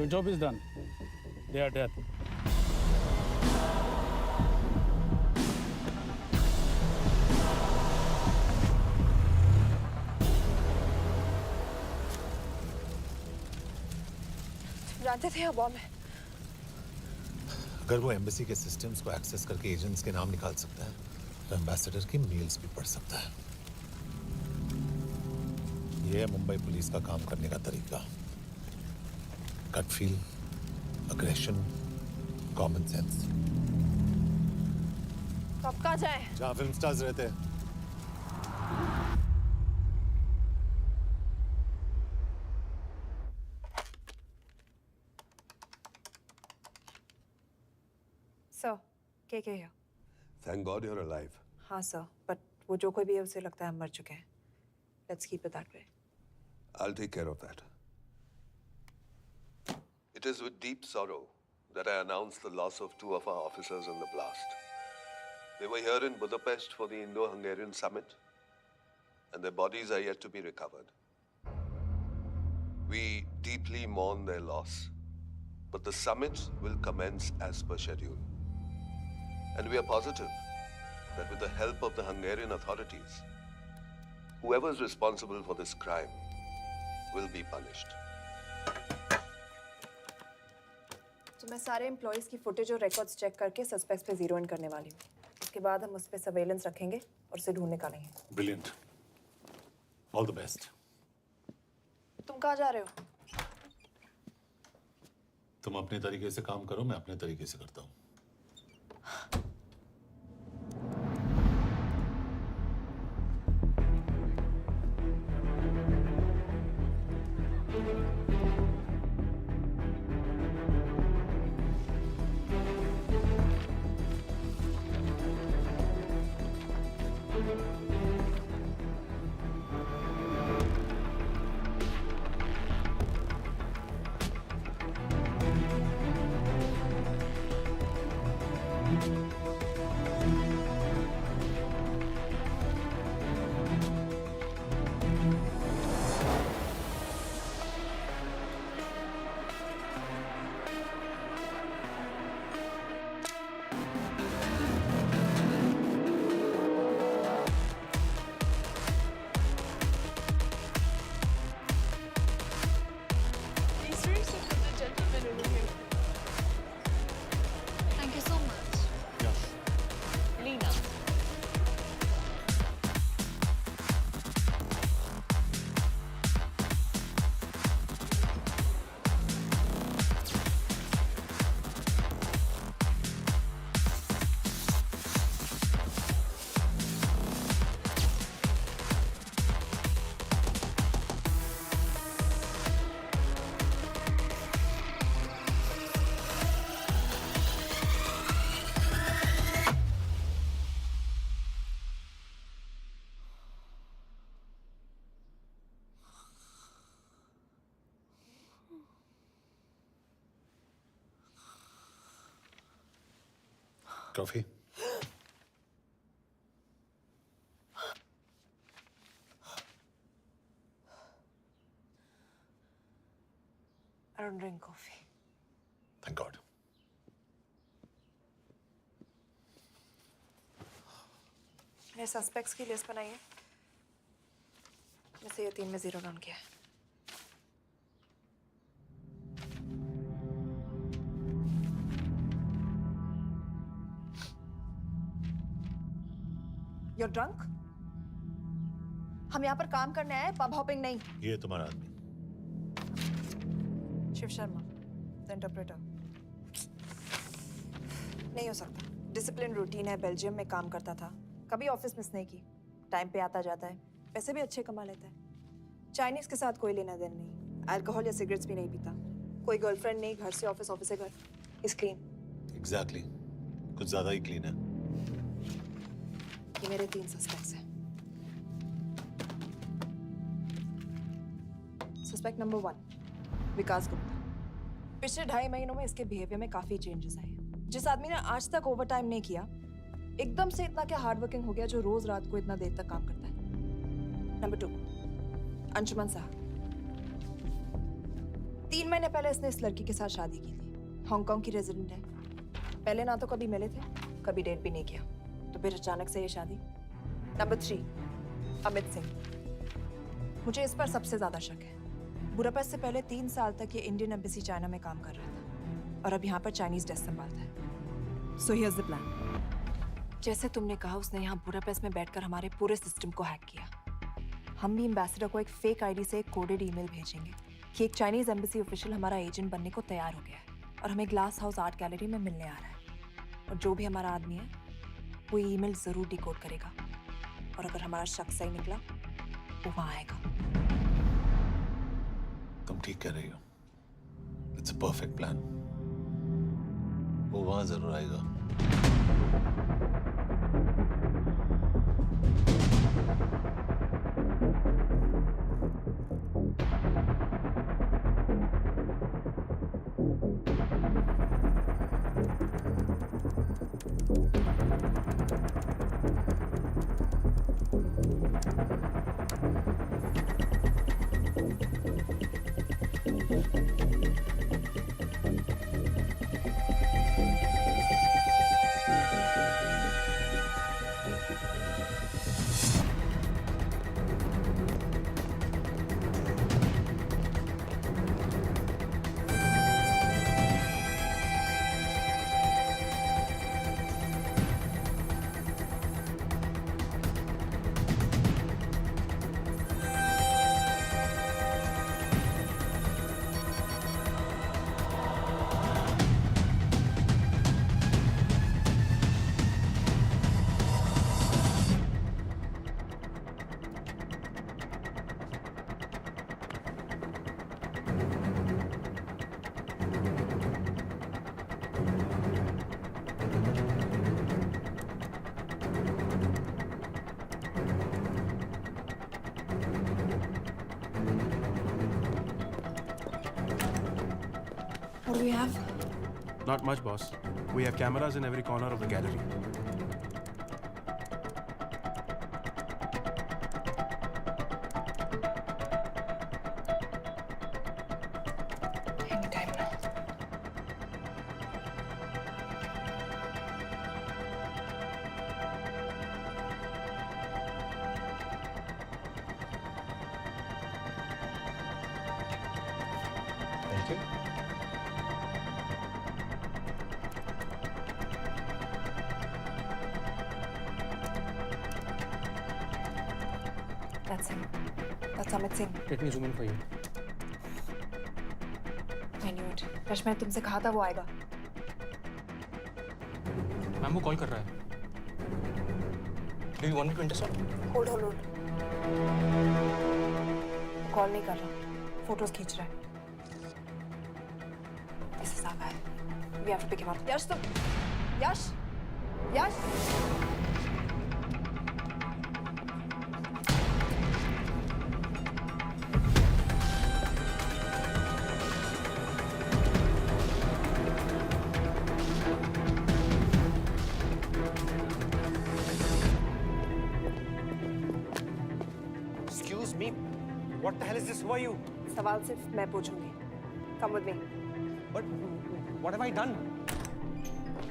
Your job is done. They are dead. जानते थे यहाँ बॉम्ब है। अगर वो एम्बेसी के सिस्टम्स को एक्सेस करके एजेंट्स के नाम निकाल सकता है तो एम्बेसडर की मेल्स भी पढ़ सकता है। ये है मुंबई पुलिस का काम करने का तरीका। Gut feel, aggression, common sense. तो अब कहाँ जाएं? जहाँ फिल्म स्टार्स रहते हैं। सर, के here? Thank God you're alive. हाँ सर, but वो जो कोई भी है उसे लगता है हम मर चुके हैं। Let's keep it that way. I'll take care of that. It is with deep sorrow that I announce the loss of two of our officers in the blast. They were here in Budapest for the Indo-Hungarian summit, and their bodies are yet to be recovered. We deeply mourn their loss, but the summit will commence as per schedule. And we are positive that with the help of the Hungarian authorities, whoever is responsible for this crime will be punished. तो मैं सारे employees की footage और records check करके suspects पे zero in करने वाली हूँ। उसके बाद हम उस पर सर्वेलेंस रखेंगे और उसे ढूंढ निकालेंगे। ब्रिलियंट। All the best. तुम कहाँ जा रहे हो? तुम अपने तरीके से काम करो, मैं अपने तरीके से करता हूँ। Thank you so much. Lena. Coffee? I don't drink coffee. Thank God. मैंने सस्पेक्ट्स की लिस्ट बनाई है। मैं से ये 3 में जीरो डाउन किया है। You're drunk? हम यहाँ पर काम करने आए, पब हॉपिंग नहीं। ये तुम्हारा आदमी। Shiv Sharma, the interpreter. नहीं हो सकता। डिसिप्लिन रूटीन है, बेल्जियम में काम करता था, कभी ऑफिस मिस नहीं की, टाइम पे आता जाता है, पैसे भी अच्छे कमा लेता है। चाइनीज के साथ कोई लेना देना नहीं, अल्कोहल या सिगरेट्स भी नहीं पीता, कोई गर्लफ्रेंड नहीं, घर से ऑफिस, ऑफिस से घर। Is clean. एग्जैक्टली, कुछ ज्यादा ही क्लीन है। ये मेरे 3 सस्पेक्ट्स हैं। सस्पेक्ट नंबर 1, विकास गुप्ता। पिछले 2.5 महीनों में इसके बिहेवियर में काफी चेंजेस आए हैं। जिस आदमी ने आज तक ओवर टाइम नहीं किया, एकदम से इतना क्या हार्ड वर्किंग हो गया जो रोज रात को इतना देर तक काम करता है। नंबर 2, अंशुमन साहा। 3 महीने पहले इसने इस लड़की के साथ शादी की थी। हांगकांग की रेजिडेंट है। पहले ना तो कभी मिले थे, कभी डेट भी नहीं किया, तो फिर अचानक से ये शादी। नंबर 3, अमित सिंह। मुझे इस पर सबसे ज्यादा शक है। बुडापेस्ट से पहले 3 साल तक ये इंडियन एम्बेसी चाइना में काम कर रहा था और अब यहाँ पर चाइनीज डेस्क संभालता है। So here's the plan. जैसे तुमने कहा, उसने यहाँ बुडापेस्ट में बैठकर हमारे पूरे सिस्टम को हैक किया। हम भी एम्बेसडर को एक फेक आईडी से एक कोडेड ईमेल भेजेंगे कि एक चाइनीज एम्बेसी ऑफिशियल हमारा एजेंट बनने को तैयार हो गया है और हमें ग्लास हाउस आर्ट गैलरी में मिलने आ रहा है। और जो भी हमारा आदमी है वो ईमेल जरूर डिकोड करेगा और अगर हमारा शक सही निकला वो वहां आएगा। तुम ठीक कह रही हो। It's a perfect plan. वो वहां जरूर आएगा। What do we have? Not much, boss. We have cameras in every corner of the gallery. Anytime now. Thank you. That's him. That's Amit Singh. Let me zoom in for you. I knew it. Rush, मैंने तुमसे कहा था वो आएगा। Ma'am वो call कर रहा है. Do you want me to intercept? Hold hold hold. Call नहीं कर रहा, फोटोज खींच रहा है। This is our guy. We have to pick him up. यश तुम, यश, यश। Excuse me, what the hell is this? Who are you? सवाल सिर्फ मैं पूछूंगी। Come with me. But what have I done?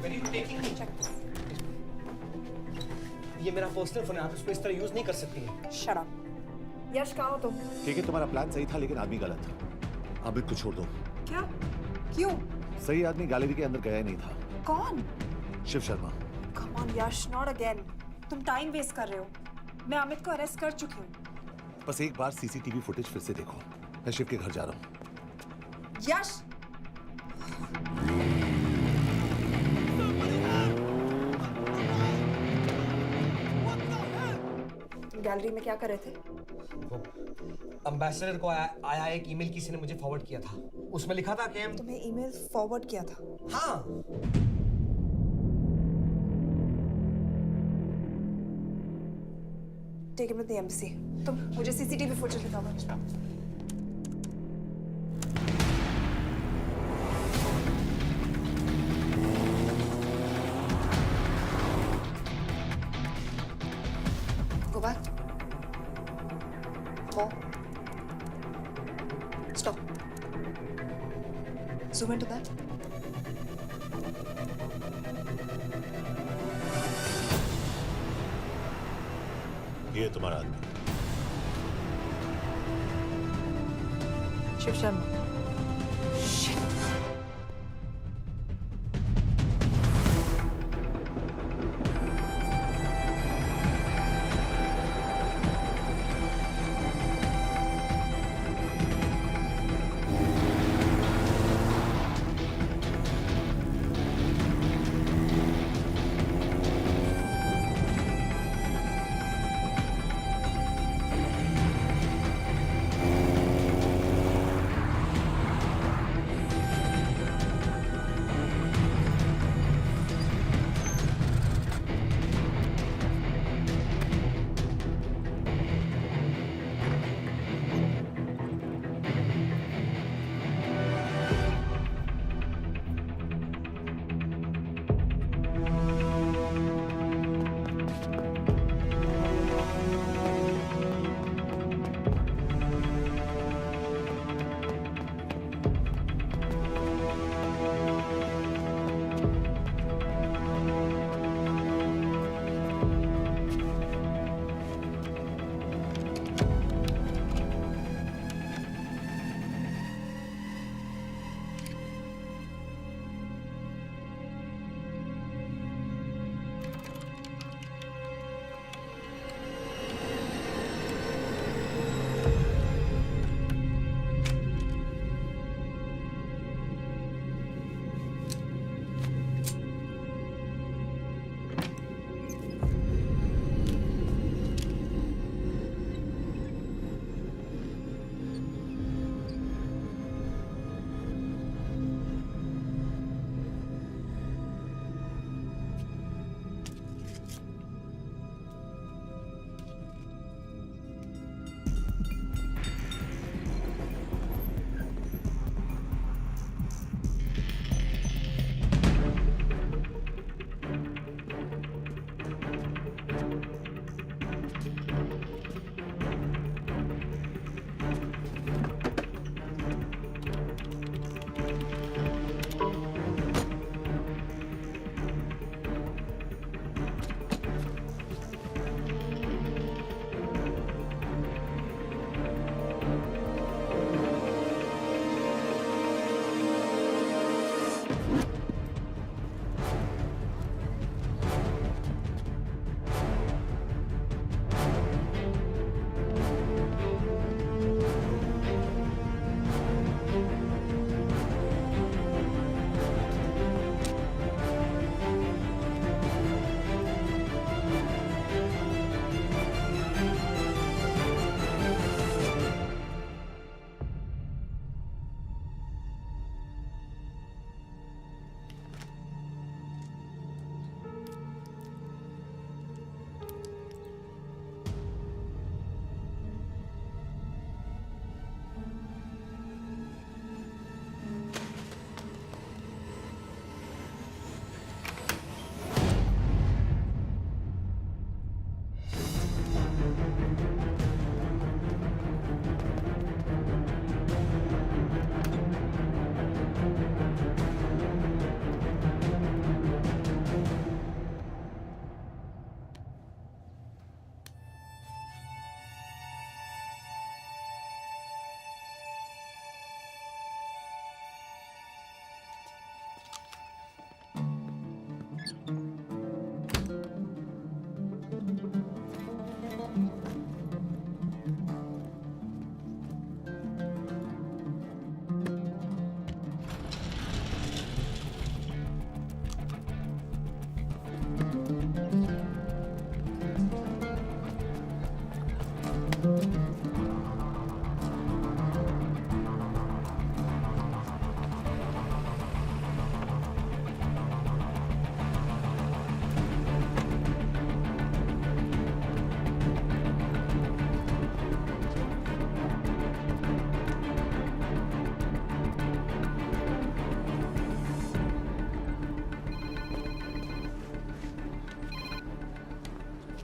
Where are you taking me? Check this. ये मेरा personal phone है, आप इसको इस तरह यूज नहीं कर सकती हैं। Shut up. यश कहाँ हो तुम? ठीक है, तुम्हारा प्लान सही था लेकिन आदमी गलत था। अमित को छोड़ दो। क्या? क्यों? सही आदमी गैलरी के अंदर गया ही नहीं था। कौन? Shiv Sharma. Come on Yash, not again. तुम टाइम वेस्ट कर रहे हो। मैं अमित को अरेस्ट कर चुकी हूँ। बस एक बार सीसीटीवी फुटेज फिर से देखो। मैं शिव के घर जा रहा हूँ। यश! तुम गैलरी में क्या कर रहे थे? एम्बेसडर को आया एक ईमेल किसी ने मुझे फॉरवर्ड किया था। उसमें लिखा था कि हम तुम्हें ईमेल फॉरवर्ड किया था? हाँ। Take him to the embassy. तुम मुझे सीसीटीवी फुटेज दिखाओ। Go back. More. Stop. zoom into that? ये तुम्हारा आदमी। शिव शर्मा।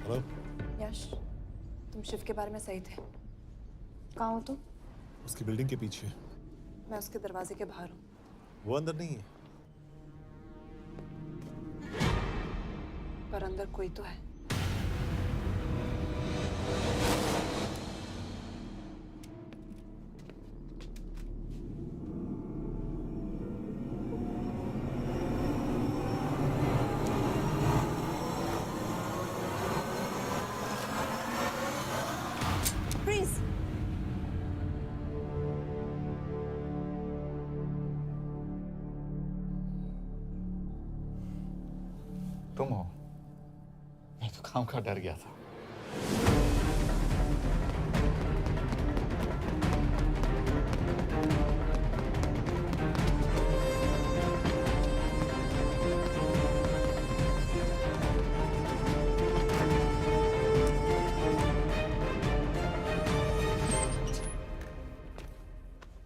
हेलो। यश, तुम शिव के बारे में सही थे। कहाँ हो तुम? उसकी बिल्डिंग के पीछे। मैं उसके दरवाजे के बाहर हूँ। वो अंदर नहीं है। पर अंदर कोई तो है। Freeze! तुम हो? मैं तो काम का डर गया था।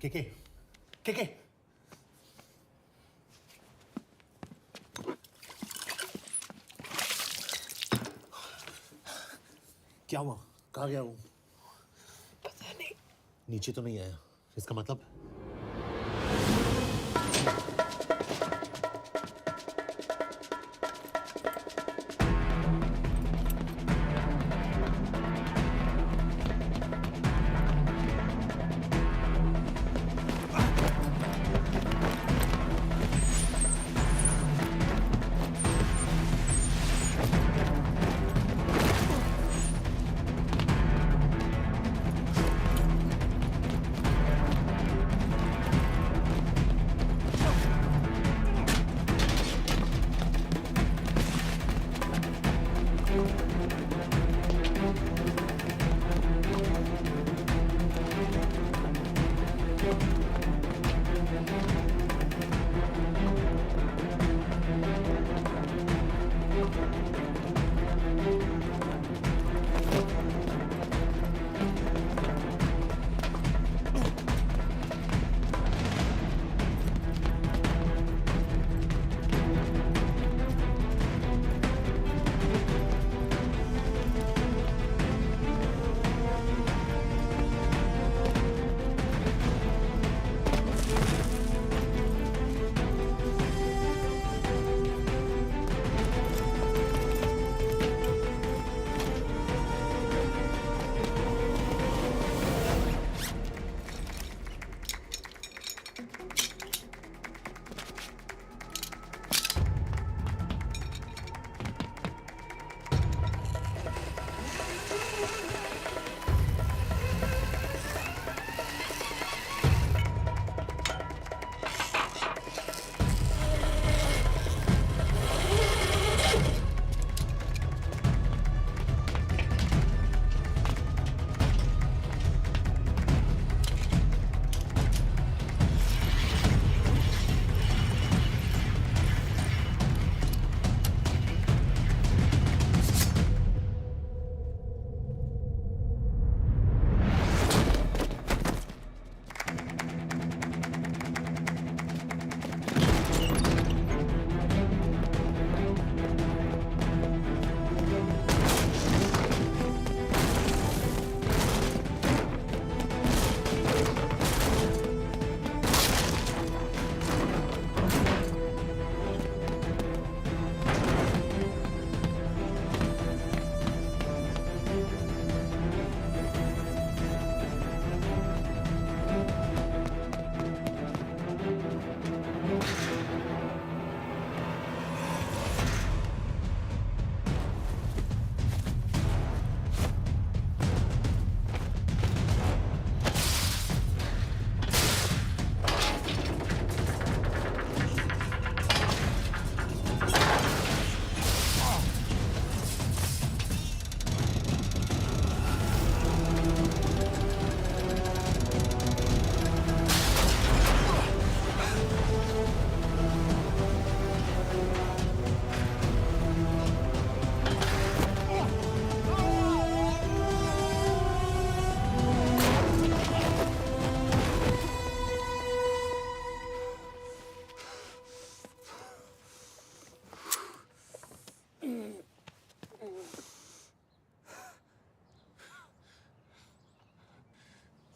के क्या हुआ? कहाँ गया वो? पता नहीं। नीचे तो नहीं आया, इसका मतलब?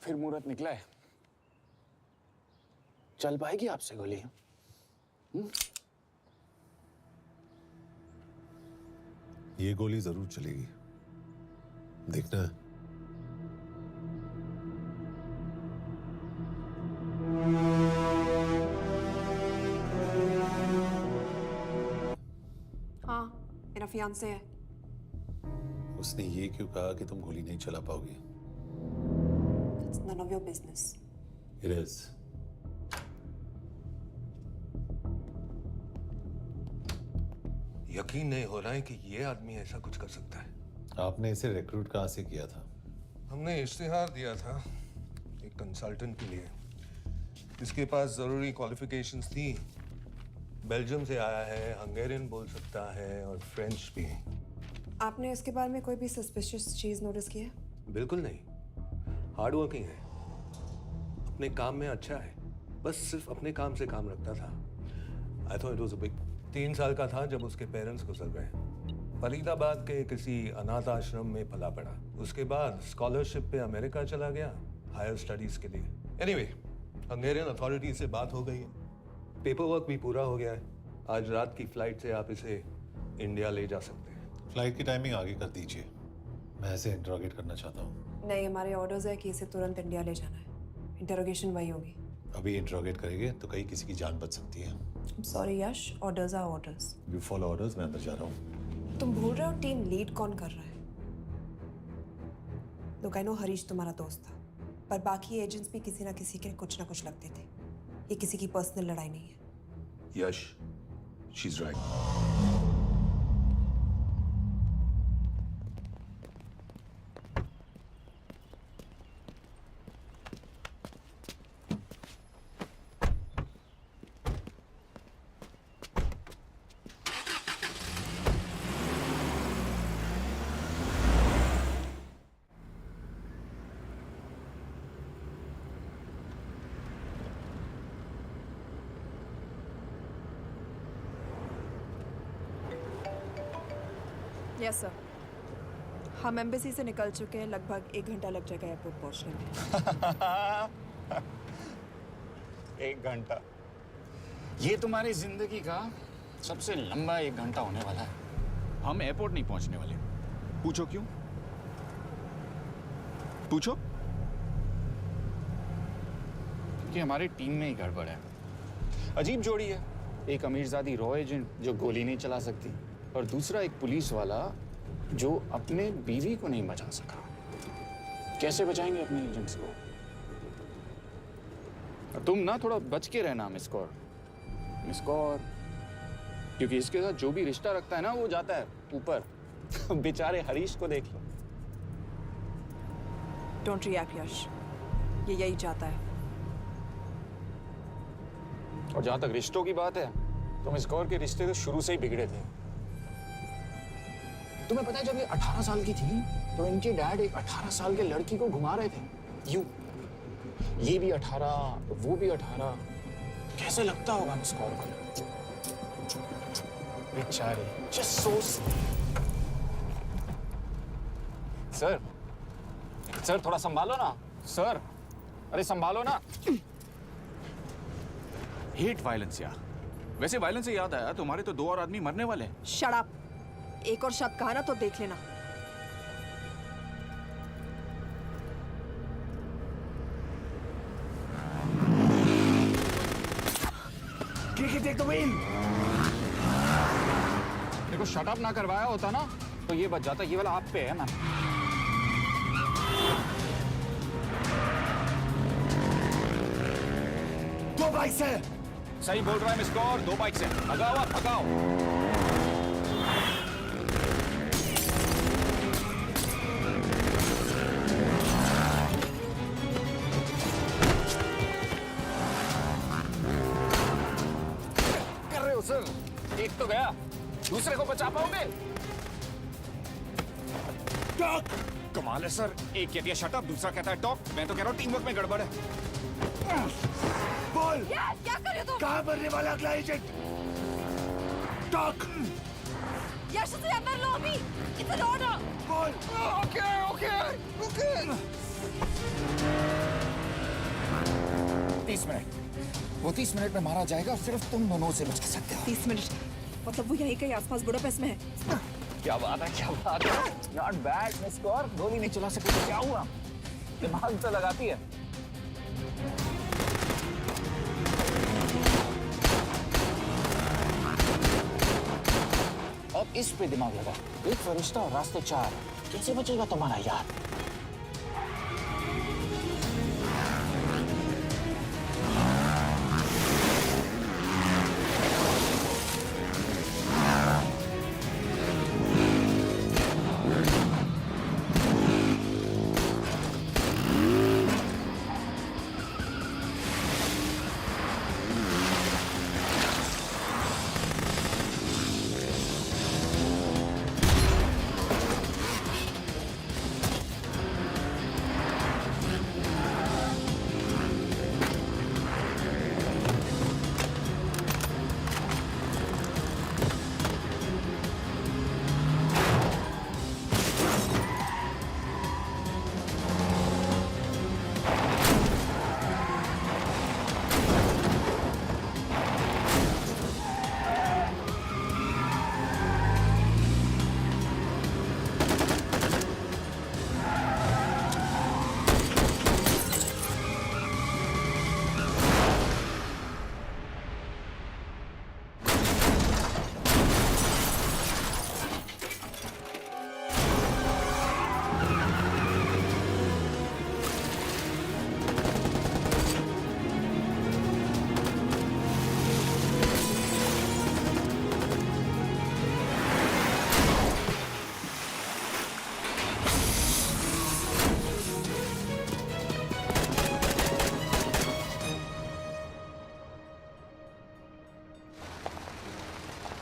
फिर मुहूर्त निकला है। चल पाएगी आपसे गोली? ये गोली जरूर चलेगी, देखना है। हाँ, मेरा फियांसे है। उसने ये क्यों कहा कि तुम गोली नहीं चला पाओगी? It's none of your business. It is. यकीन नहीं हो रहा है कि ये आदमी ऐसा कुछ कर सकता है। आपने इसे रिक्रूट कहाँ से किया था? हमने इश्तिहार दिया था एक कंसल्टेंट के लिए। इसके पास जरूरी क्वालिफिकेशंस थी। बेल्जियम से आया है, हंगेरियन बोल सकता है और फ्रेंच भी। आपने इसके बारे में कोई भी सस्पिशियस चीज नोटिस की है? बिल्कुल नहीं, हार्ड वर्किंग है, अपने काम में अच्छा है, बस सिर्फ अपने काम से काम रखता था। I thought it was a big. 3 साल का था जब उसके पेरेंट्स गुजर गए। फरीदाबाद के किसी अनाथ आश्रम में पला पड़ा। उसके बाद स्कॉलरशिप पे अमेरिका चला गया हायर स्टडीज के लिए। एनीवे, हंगेरियन अथॉरिटी से बात हो गई है, पेपर वर्क भी पूरा हो गया है। आज रात की फ्लाइट से आप इसे इंडिया ले जा सकते हैं। फ्लाइट की टाइमिंग आगे कर दीजिए, मैं इसे इंट्रोगेट करना चाहता हूँ। नहीं, हमारे ऑर्डर्स है कि इसे तुरंत इंडिया ले जाना है। इंटरोगेशन वही होगी। अभी इंट्रोगेट करेंगे तो कहीं किसी की जान बच सकती है। Sorry Yash, orders are orders. You follow orders, मैं अंदर जा रहा हूँ। तुम भूल रहे हो टीम लीड कौन कर रहा है? लोग आई नो हरीश तुम्हारा दोस्त था, पर बाकी एजेंट्स भी किसी ना किसी के कुछ ना कुछ लगते थे। ये किसी की पर्सनल लड़ाई नहीं है। Yash, she is right. Yes sir, हम एम्बेसी से निकल चुके हैं। लगभग 1 घंटा लग जाएगा एयरपोर्ट पहुंचने में। 1 घंटा? ये तुम्हारी जिंदगी का सबसे लंबा 1 घंटा होने वाला है। हम एयरपोर्ट नहीं पहुंचने वाले। पूछो क्यों? पूछो। क्योंकि हमारी टीम में ही गड़बड़ है। अजीब जोड़ी है, एक अमीरजादी रॉ एजेंट जो गोली नहीं चला सकती, और दूसरा एक पुलिस वाला जो अपने बीवी को नहीं बचा सका। कैसे बचाएंगे अपने एजेंट्स को? और तुम ना थोड़ा बच के रहना मिस कौर। मिस कौर, क्योंकि इसके साथ जो भी रिश्ता रखता है ना वो जाता है ऊपर। बेचारे हरीश को देख लो। डोंट रिएक्ट यश, ये यही चाहता है। और जहां तक रिश्तों की बात है तो मिस कौर के रिश्ते तो शुरू से ही बिगड़े थे। तुम्हें पता है जब ये 18 साल की थी तो इनके डैड एक 18 साल के लड़की को घुमा रहे थे यूं। ये भी 18, वो भी 18। कैसे लगता होगा मिस कौर को? बेचारे, जस्ट सो। सर थोड़ा संभालो ना सर। अरे संभालो ना। हेट वायलेंस यार। वैसे वायलेंस से याद आया, तुम्हारे तो 2 और आदमी मरने वाले हैं। Shut up. एक और शब्द कहा ना तो देख लेना। देखो शट अप ना करवाया होता ना तो ये बच जाता। ये वाला आप पे है मैम। दो बाइक से। सही बोल रहा है मिस कौर, 2 बाइक से। भगाओ आप, भगाओ। सर, एक तो गया, दूसरे को बचा पाओगे? टॉक। कमाल है सर, एक कहती है शट अप, दूसरा कहता है टॉक। मैं तो कह रहा हूँ टीम वर्क में गड़बड़ है। बोल, क्या कर रहे हो तुम? कहाँ मरने वाला अगला एजेंट? टॉक। यश से अंदर लो अभी। It's an order. बोल। ओके। 30 मिनट। वो 30 मिनट में मारा जाएगा, सिर्फ तुम दोनों से बच सकते हो। 30 मिनट मतलब वो यहीं कहीं आसपास बुडापेस्ट में है। क्या बात है, क्या बात है। नॉट बैड मिस कौर, गोली नहीं चला सकते तो क्या हुआ, दिमाग तो लगाती है। अब इस पे दिमाग लगा। एक फरिश्ता और रास्ते 4, कैसे बचेगा तुम्हारा यार।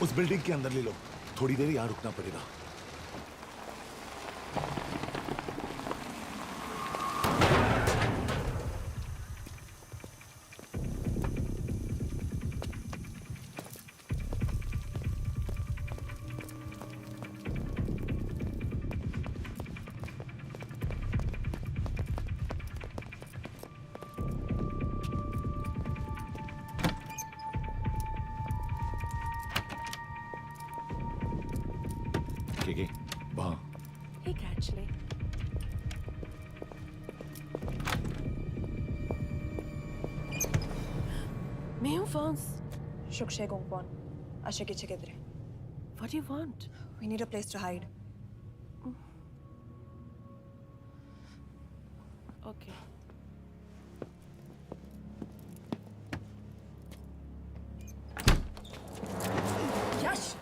उस बिल्डिंग के अंदर ले लो, थोड़ी देर यहाँ रुकना पड़ेगा। वहाँ ठीक है एक्चुअली। मैं हूँ फ्रांस। शुक्शे गोंगपॉन आशा की चिकेद्रे। What do you want? We need a place to hide. Okay. Yash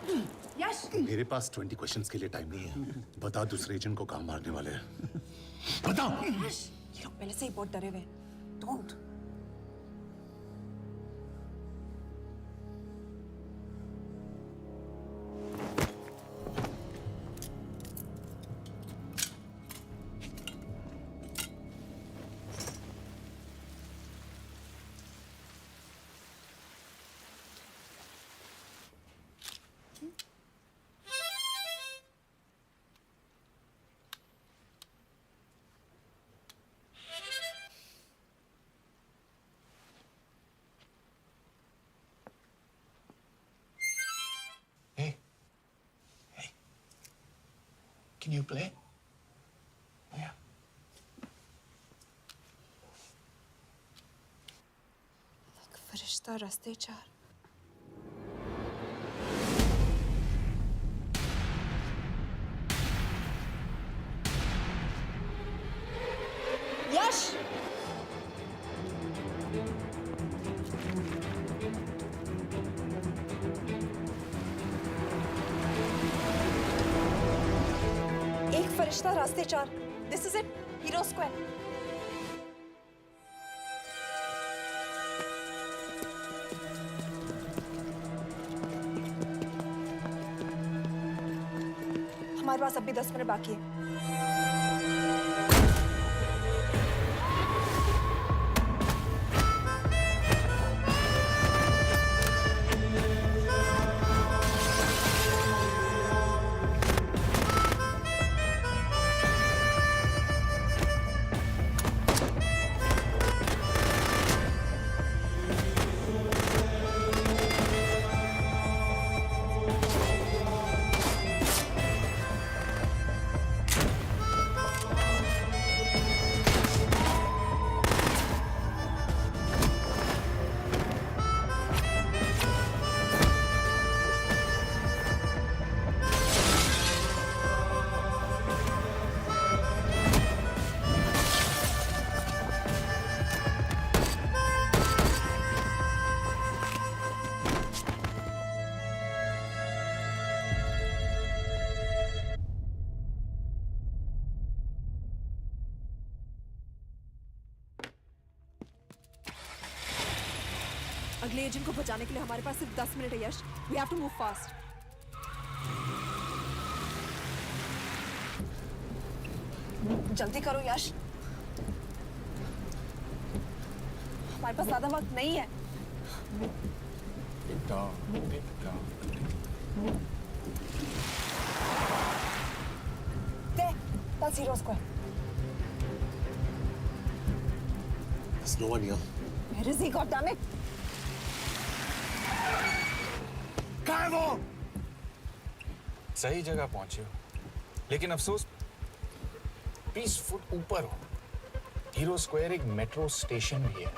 Yash मेरे पास 20 क्वेश्चंस के लिए टाइम नहीं है। बता दूसरे एजेंट को कहाँ मारने वाले हैं। बता। यश ये लोग पहले से ही बहुत डरे हुए हैं। Don't. Can you play? Yeah. एक फरिश्ता रास्ते 4। यश एक फरिश्ता रास्ते 4। This is it, hero square. हमारे पास अभी 10 मिनट बाकी है। अगले एजेंट को बचाने के लिए हमारे पास सिर्फ 10 मिनट है यश. We have to move fast. जल्दी करो यश. हमारे पास ज्यादा वक्त नहीं है. That's Zero Square. There's no one here. Where is he? God damn it! कहाँ है वो? सही जगह पहुंचे हो, लेकिन अफसोस 20 फुट ऊपर हो. हीरो स्क्वायर एक मेट्रो स्टेशन भी है.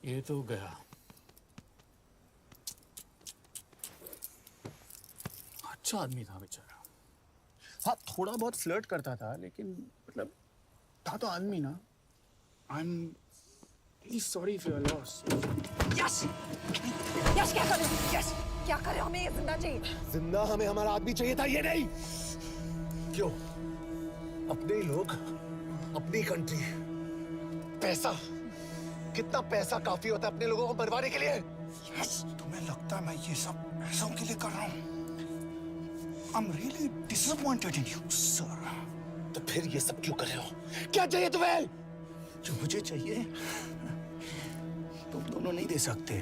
ये तो गया. अच्छा आदमी था बेचारा. हाँ, थोड़ा बहुत फ्लर्ट करता था, लेकिन मतलब था तो आदमी ना. I am really sorry for your loss. Yash! Yash क्या कर रहे हो? यश! क्या कर रहे हो? हमें ये जिंदा चाहिए. जिंदा हमें हमारा आदमी चाहिए था, ये नहीं. क्यों? अपने ही लोग, अपनी कंट्री. पैसा, कितना पैसा काफी होता है अपने लोगों को मरवाने के लिए? यस, तुम्हें लगता है मैं ये सब पैसों के लिए कर रहा हूँ? I'm really disappointed in you, sir. तो फिर ये सब क्यों कर रहे हो? क्या चाहिए तुम्हें? जो मुझे चाहिए, तुम दोनों नहीं दे सकते.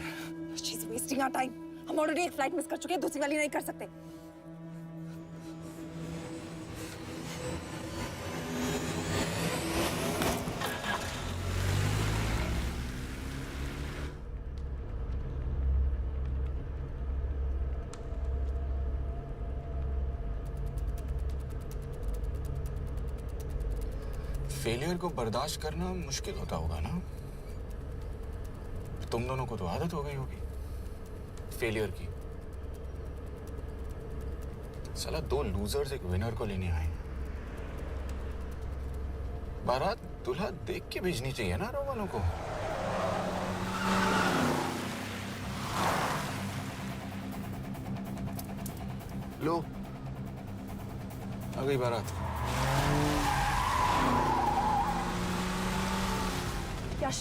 She's wasting our time. हम ऑलरेडी एक फ्लाइट मिस कर चुके हैं, दूसरी वाली नहीं कर सकते. फेलियर को बर्दाश्त करना मुश्किल होता होगा ना? तुम दोनों को तो आदत हो गई होगी फेलियर की. साला 2 लूजर्स एक विनर को लेने आए. बारात दूल्हा देख के भेजनी चाहिए ना रो वालों को. लो, आ गई बारात. यश!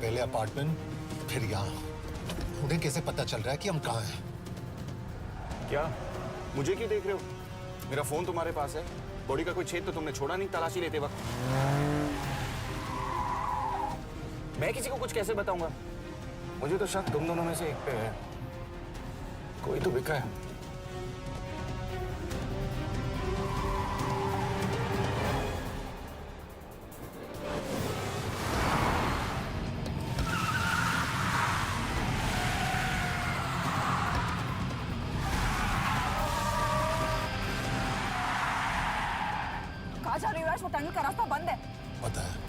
पहले अपार्टमेंट, फिर यहाँ. उन्हें कैसे पता चल रहा है कि हम कहाँ हैं? क्या मुझे क्यों देख रहे हो? मेरा फोन तुम्हारे पास है. बॉडी का कोई छेद तो तुमने छोड़ा नहीं तलाशी लेते वक्त. मैं किसी को कुछ कैसे बताऊंगा? मुझे तो शक तुम दोनों में से एक पे है. कोई तो बिका है. कहाँ जा रही हो यश? वो टनल का रास्ता बंद है. पता है.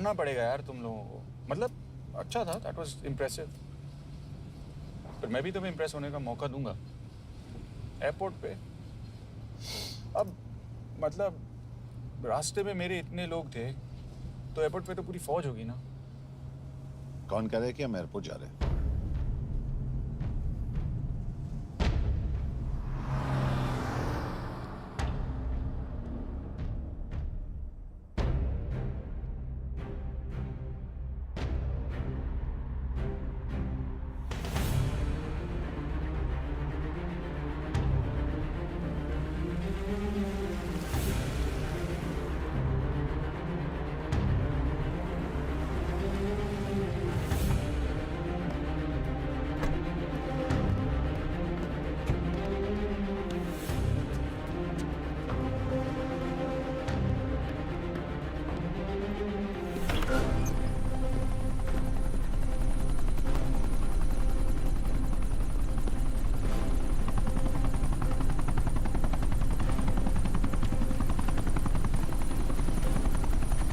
मानना पड़ेगा यार तुम लोगों को, मतलब अच्छा था, दैट वाज इम्प्रेसिव। पर मैं भी तुम्हें इम्प्रेस होने का मौका दूंगा एयरपोर्ट पे। अब मतलब रास्ते में मेरे इतने लोग थे, तो एयरपोर्ट पे तो पूरी फौज होगी ना। कौन कह रहा है कि हम एयरपोर्ट जा रहे हैं?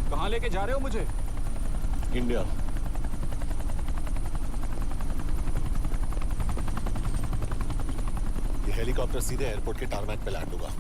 कहाँ लेके जा रहे हो मुझे? इंडिया। ये हेलीकॉप्टर सीधे एयरपोर्ट के टारमैक पे लैंड होगा।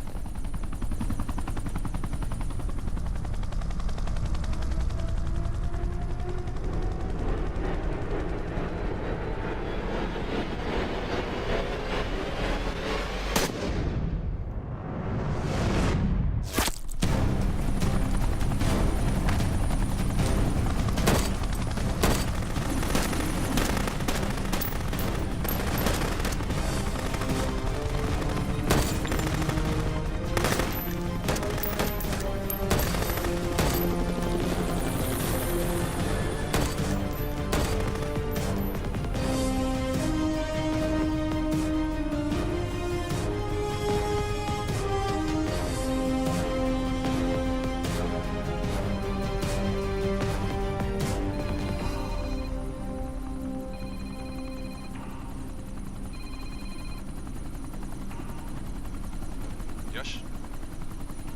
यश,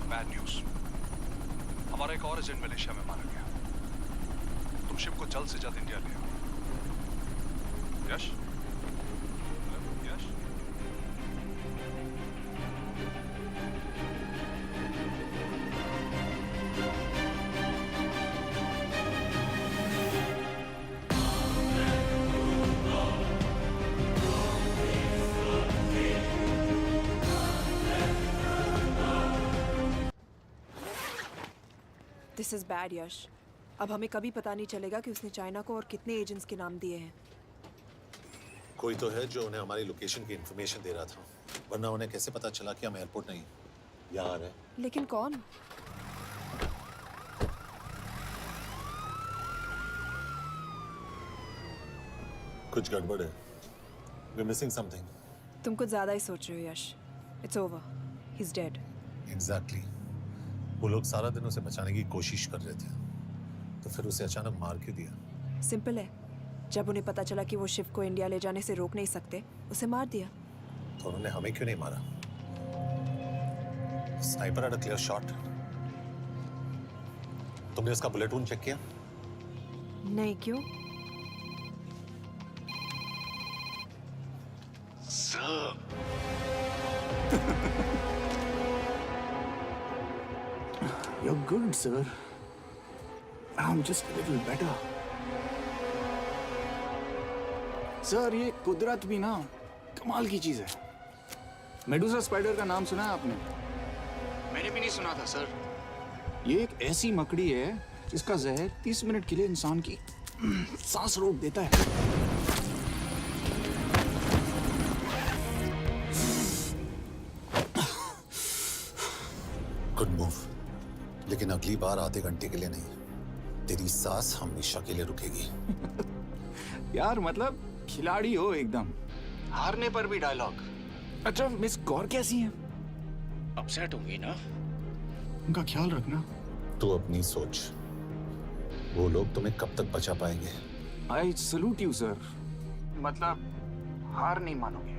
बैड न्यूज। हमारा एक और एजेंट मलेशिया में मारा गया। तुम शिप को जल्द से जल्द इंडिया ले आओ। यश? यश? दिस इज बैड यश। अब हमें कभी पता नहीं चलेगा कि उसने चाइना को और कितने एजेंट्स के नाम दिए हैं। कोई तो है जो उन्हें हमारी लोकेशन की इंफॉर्मेशन दे रहा था, वरना उन्हें कैसे पता चला कि हम एयरपोर्ट नहीं यहाँ आ रहे हैं? लेकिन कौन? कुछ गड़बड़ है। We're missing something. तुम कुछ ज्यादा ही सोच रहे हो Yash. It's over, he is dead. Exactly. वो लोग सारा दिन उसे बचाने की कोशिश कर रहे थे, तो फिर उसे अचानक मार क्यों दिया? सिंपल है, जब उन्हें पता चला कि वो शिव को इंडिया ले जाने से रोक नहीं सकते, उसे मार दिया। तो उन्होंने हमें क्यों नहीं मारा? Sniper had a clear shot. तुमने उसका बुलेट वूंड चेक किया? नहीं, क्यों? You're good, sir. I'm just a little better. Sir, ये कुदरत भी ना कमाल की चीज है। मेडुसा स्पाइडर का नाम सुना है आपने? मैंने भी नहीं सुना था सर। ये एक ऐसी मकड़ी है जिसका जहर 30 मिनट के लिए इंसान की सांस रोक देता है। गुड मूव, लेकिन अगली बार आधे घंटे के लिए नहीं, तेरी सांस हमेशा के लिए रुकेगी। यार मतलब खिलाड़ी हो एकदम, हारने पर भी डायलॉग। अच्छा, मिस गौर कैसी हैं? अपसेट होंगी ना, उनका ख्याल रखना। तू अपनी सोच, वो लोग तुम्हें कब तक बचा पाएंगे? I salute you sir. मतलब हार नहीं मानोगे।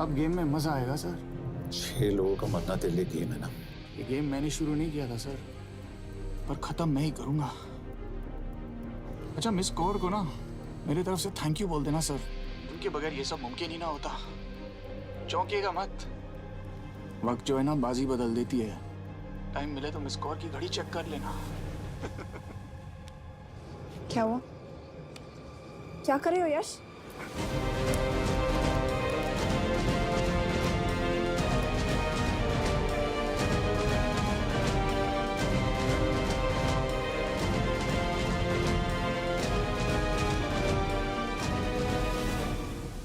अब गेम में मजा आएगा सर। 6 लोगों का मरना तेरे लिए गेम है ना? ये गेम मैंने शुरू नहीं किया था सर, पर खत्म मैं ही करूंगा। अच्छा, मिस कौर को ना मेरी तरफ से थैंक यू बोल देना सर। उनके बगैर ये सब मुमकिन ही ना होता। चौंकिएगा मत, वक्त जो है ना बाजी बदल देती है। टाइम मिले तो मिस कौर की घड़ी चेक कर लेना। क्या हुआ? क्या कर रहे हो यश?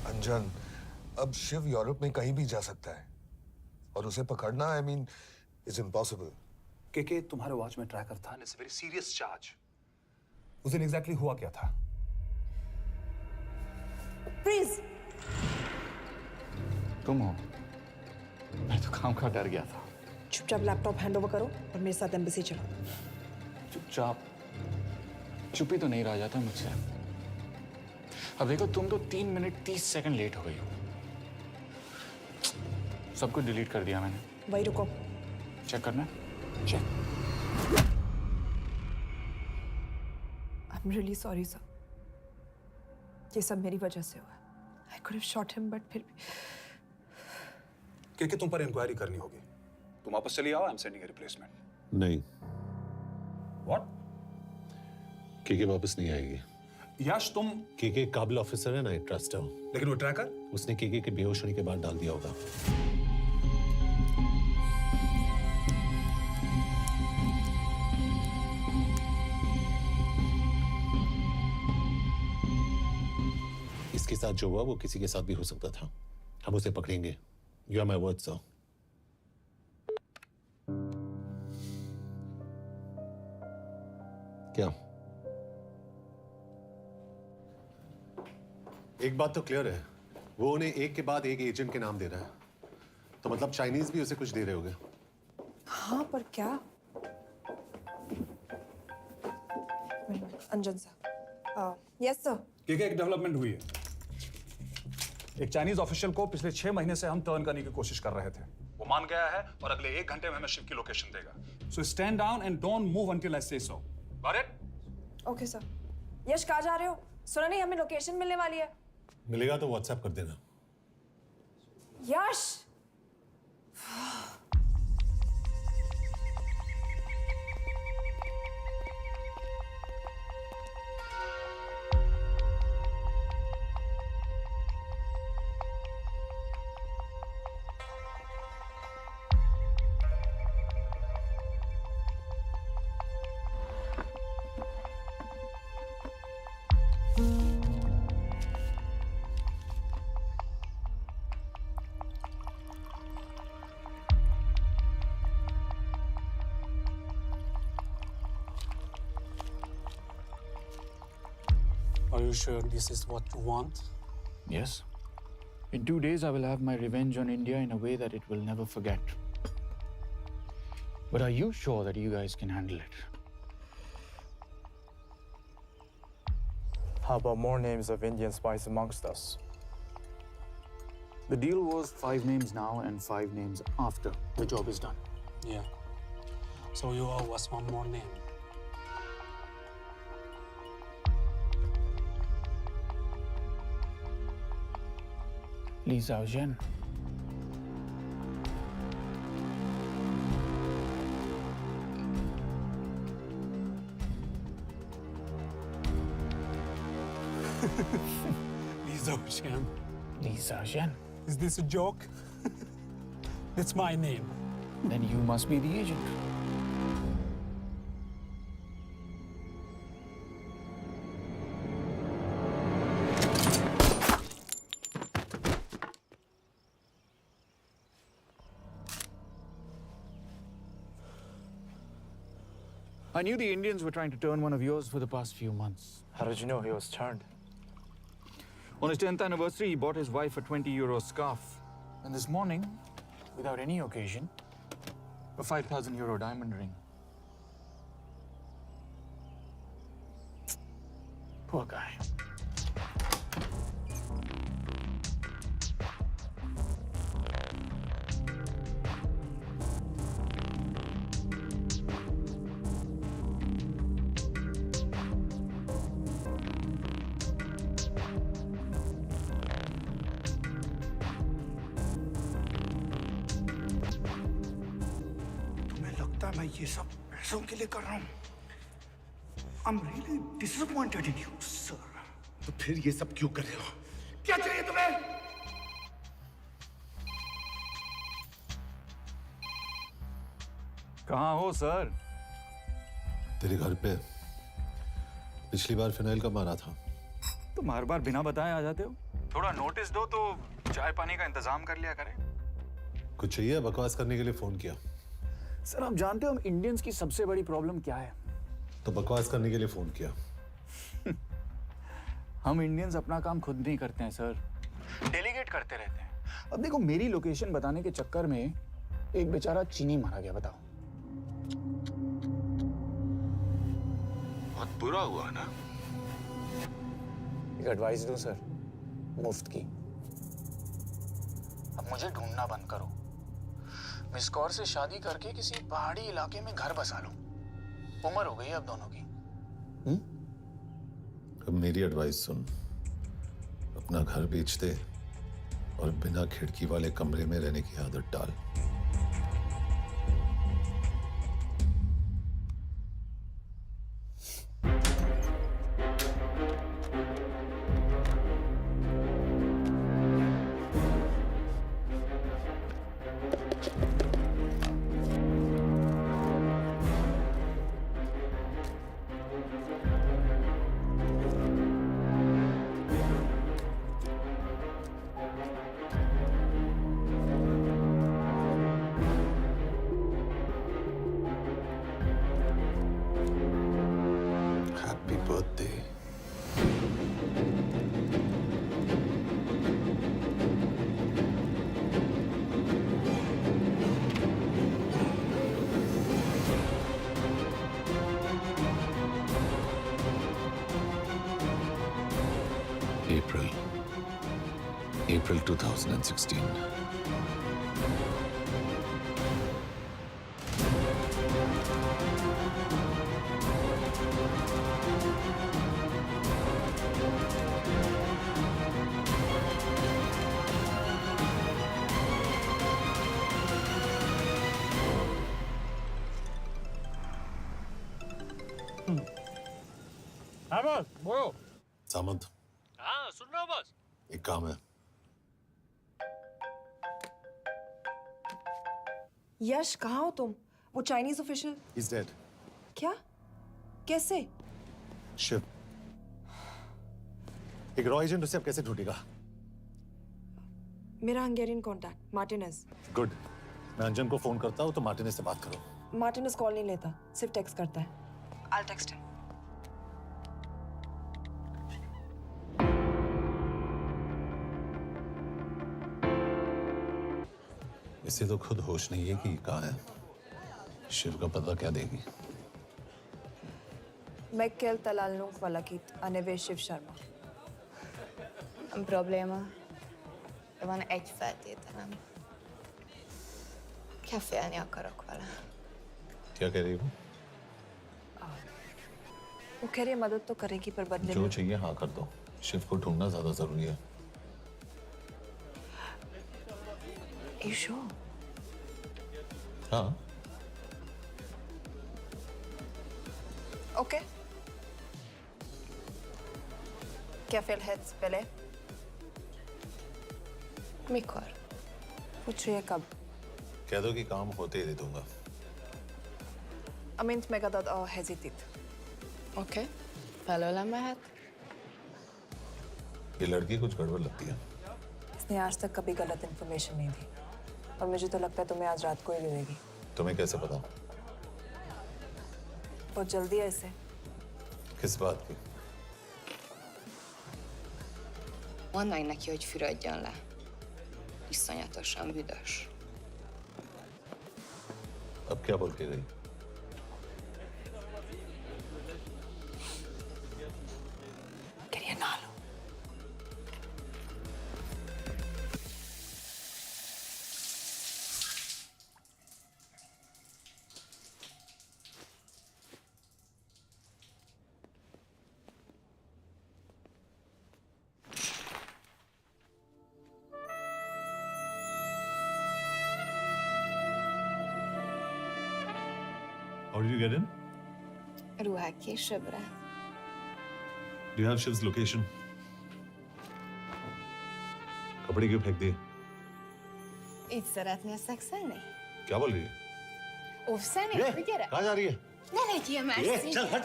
अंजन, अब शिव यूरोप में कहीं भी जा सकता है और उसे पकड़ना आई मीन इज इम्पॉसिबल। के तुम्हारे वॉच में ट्रैकर था, it's a very serious charge. उस दिन एग्जैक्टली हुआ क्या था? प्लीज। तुम हो? मैं तो काम का डर गया था। चुपचाप लैपटॉप हैंड ओवर करो और मेरे साथ एम्बेसी चलो। चुपचाप? चुप ही तो नहीं रहा जाता मुझसे। अब देखो, तुम तो 3 मिनट 30 सेकंड लेट हो गई हो। सब कुछ डिलीट कर दिया मैंने। वही रुको। चेक करना? Check. I am really sorry sir, ये सब मेरी वजह से हुआ। I could have shot him but फिर भी। के तुम पर इंक्वायरी करनी होगी। तुम वापस चली आओ, I am sending a replacement. नहीं, व्हाट? के वापस नहीं आएगी। यश तुम। के काबिल ऑफिसर है ना, आई ट्रस्ट है। लेकिन वो ट्रैकर? उसने के बेहोश होने के बाद डाल दिया होगा। इसके साथ जो हुआ वो किसी के साथ भी हो सकता था। हम उसे पकड़ेंगे। You are my word sir. क्या? एक बात तो क्लियर है, वो उन्हें एक के बाद एक एजेंट के नाम दे रहा है, तो मतलब चाइनीज भी उसे कुछ दे रहे होंगे। हाँ, पर क्या? अंजन सर। Yes sir. के एक डेवलपमेंट हुई है। एक चाइनीज ऑफिशियल को पिछले 6 महीने से हम टर्न करने की कोशिश कर रहे थे। वो मान गया है और अगले 1 घंटे में हमें शिप की लोकेशन देगा। So stand down and don't move until I say so. Got it? Okay sir. Yash, कहाँ जा रहे हो? सुना नहीं, हमें लोकेशन मिलने वाली है। मिलेगा तो व्हाट्सएप कर देना। यश! Are you sure this is what you want? Yes. In 2 days, I will have my revenge on India in a way that it will never forget. But are you sure that you guys can handle it? How about more names of Indian spies amongst us? The deal was 5 names now and 5 names after the job is done. Yeah. So you owe us one more name. Li Xiaozhen. Li Xiaozhen. Li Xiaozhen. Is this a joke? It's my name. Then you must be the agent. I knew the Indians were trying to turn one of yours for the past few months. How did you know he was turned? On his 10th anniversary, he bought his wife a 20-euro scarf. And this morning, without any occasion, a 5,000-euro diamond ring. Poor guy. लगता है मैं ये सब पैसों के लिए कर रहा हूँ। I'm really disappointed in you, sir. तो फिर ये सब क्यों कर रहे हो? क्या चाहिए तुम्हें? कहाँ हो सर? तेरे घर पे पिछली बार फिनाइल कब मारा था? तो हर बार बिना बताए आ जाते हो। थोड़ा नोटिस दो तो चाय पानी का इंतजाम कर लिया करें। कुछ चाहिए? बकवास करने के लिए फोन किया। सर आप जानते हो हम इंडियंस की सबसे बड़ी प्रॉब्लम क्या है? तो बकवास करने के लिए फोन किया। हम इंडियंस अपना काम खुद नहीं करते हैं सर, डेलीगेट करते रहते हैं। अब देखो मेरी लोकेशन बताने के चक्कर में एक बेचारा चीनी मारा गया, बताओ। बहुत बुरा हुआ ना? एक एडवाइस दूं सर, मुफ्त की। अब मुझे ढूंढना बंद करो, मिस कौर से शादी करके किसी पहाड़ी इलाके में घर बसा लो। उम्र हो गई अब दोनों की। अब मेरी एडवाइस सुन, अपना घर बेच दे और बिना खिड़की वाले कमरे में रहने की आदत डाल। Happy birthday. April 2016. हाँ बॉस, बोलो। सामंत, हाँ सुन रहा हूँ बॉस। एक काम है। यश कहाँ हो तुम? वो चाइनीज ऑफिशियल। He's dead. क्या? कैसे? शिव, एक रॉ एजेंट उसे अब कैसे ढूंढेगा? मेरा हंगेरियन कॉन्टैक्ट मार्टिनेज। गुड, मैं अंजन को फोन करता हूँ तो मार्टिनेज से बात करो। मार्टिनेज कॉल नहीं लेता, सिर्फ टेक्स्ट करता है। I'll text him. इसे तो खुद होश नहीं है कि कहाँ है। शिव का पता क्या देगी? Mikael Talalnung valakit a neve Shiv Sharma. Nem probléma. De van egy feltételem. Kefélni akarok vele. क्या कह रही हो? वो कह रही है मदद तो करेगी पर बदले जो में। चाहिए हाँ कर दो। शिव को ढूंढना ज्यादा जरूरी है। You sure? हाँ। Okay. Kefél heads pele? Mikor? पूछ रही है कब? कह दो कि काम होते ही दे दूंगा। Amint megadad a hezitit. Oké. Felőlem mehet? ये लड़की कुछ गड़बड़ लगती है। इसने आज तक कभी गलत इन्फॉर्मेशन नहीं दी और मुझे तो लगता है तुम्हें आज रात को ही देगी। तुम्हें कैसे पता? बहुत जल्दी है इसे। किस बात की? Mondd meg neki, hogy fürödjön le. Iszonyatosan büdös. अब क्या बोल के गई? करिए ना लो। How did you get in? Ruhák későbbre. Do you have Shiv's location? कपड़े क्यों फेंक दिए? Így szeretnél szexelni? क्या बोल रही है? Óvszerni? Gyere! कहाँ जा रही है? Ne legyél már szint! चल हट!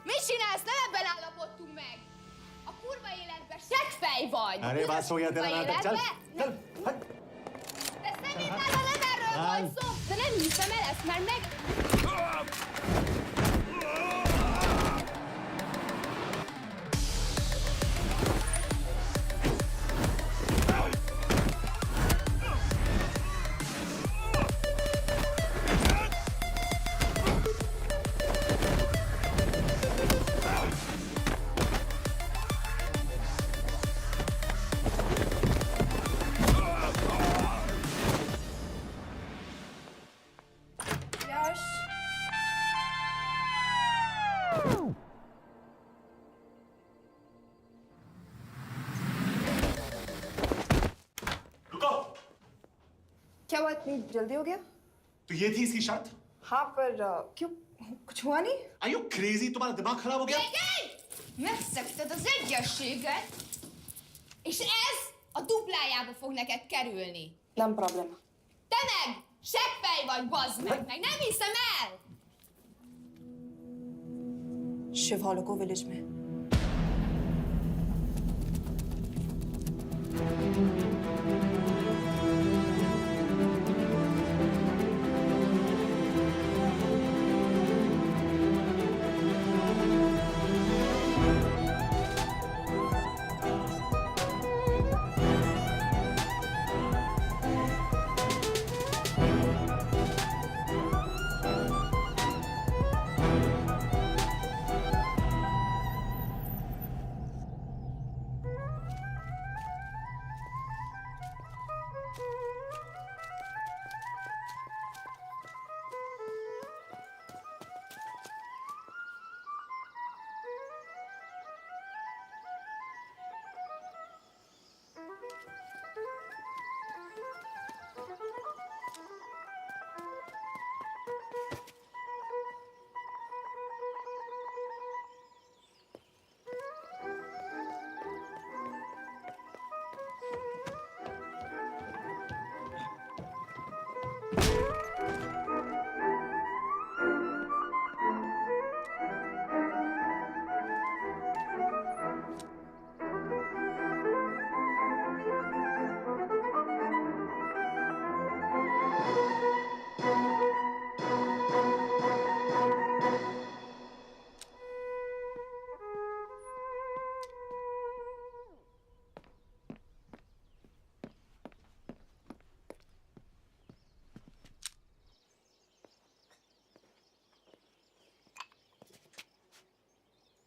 Mit csinálsz? Nem ebben állapodtunk meg! A kurva életben seggfej vagy! अरे बात हो गया तेरा नाटक, चल! चल हट! De szerintem nem erről volt szó! De nem hiszem el ezt, mert meg... यश रुको! क्या हुआ, इतनी जल्दी हो गया? तो ये थी इसकी शर्त? हाँ, पर क्यों, कुछ हुआ नहीं? Are you crazy? तुम्हारा दिमाग खराब हो गया? Megszegted az egyességet, és ez a duplájába fog neked kerülni. Nem problema. Te meg seggfej vagy, bazd meg nem hiszem el! शिव हॉलोको विलेज में।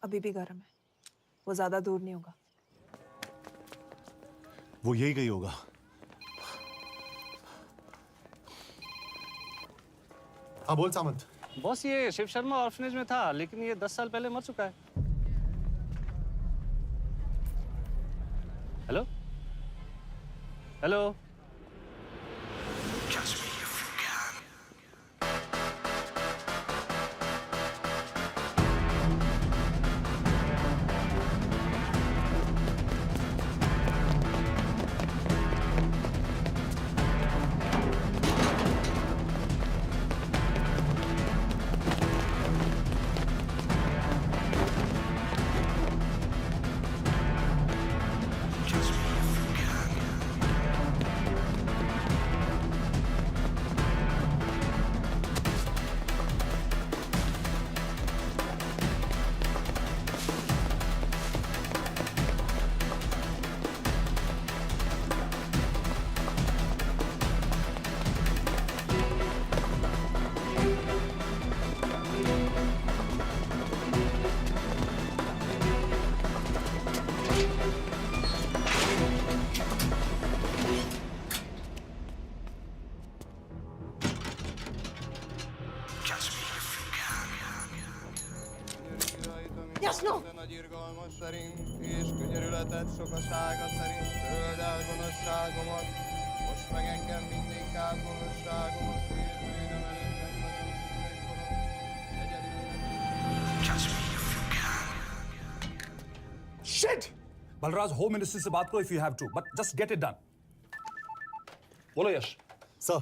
अभी भी गर्म है, वो ज्यादा दूर नहीं होगा। वो यही गई होगा। हाँ बोल सामंत। बॉस ये शिव शर्मा ऑर्फनेज में था, लेकिन ये 10 साल पहले मर चुका है। Hello hello Jasno! Nagy irgalmas szerint és könyörületet sokasága szerint töröld el gonoszságomat, most meg engem mindinkább gonoszságomat, és bűnöm előttem nagyon Shit! Balraj, home ministry से बात करो if you have to, but just get it done. बोलो यश। Sir,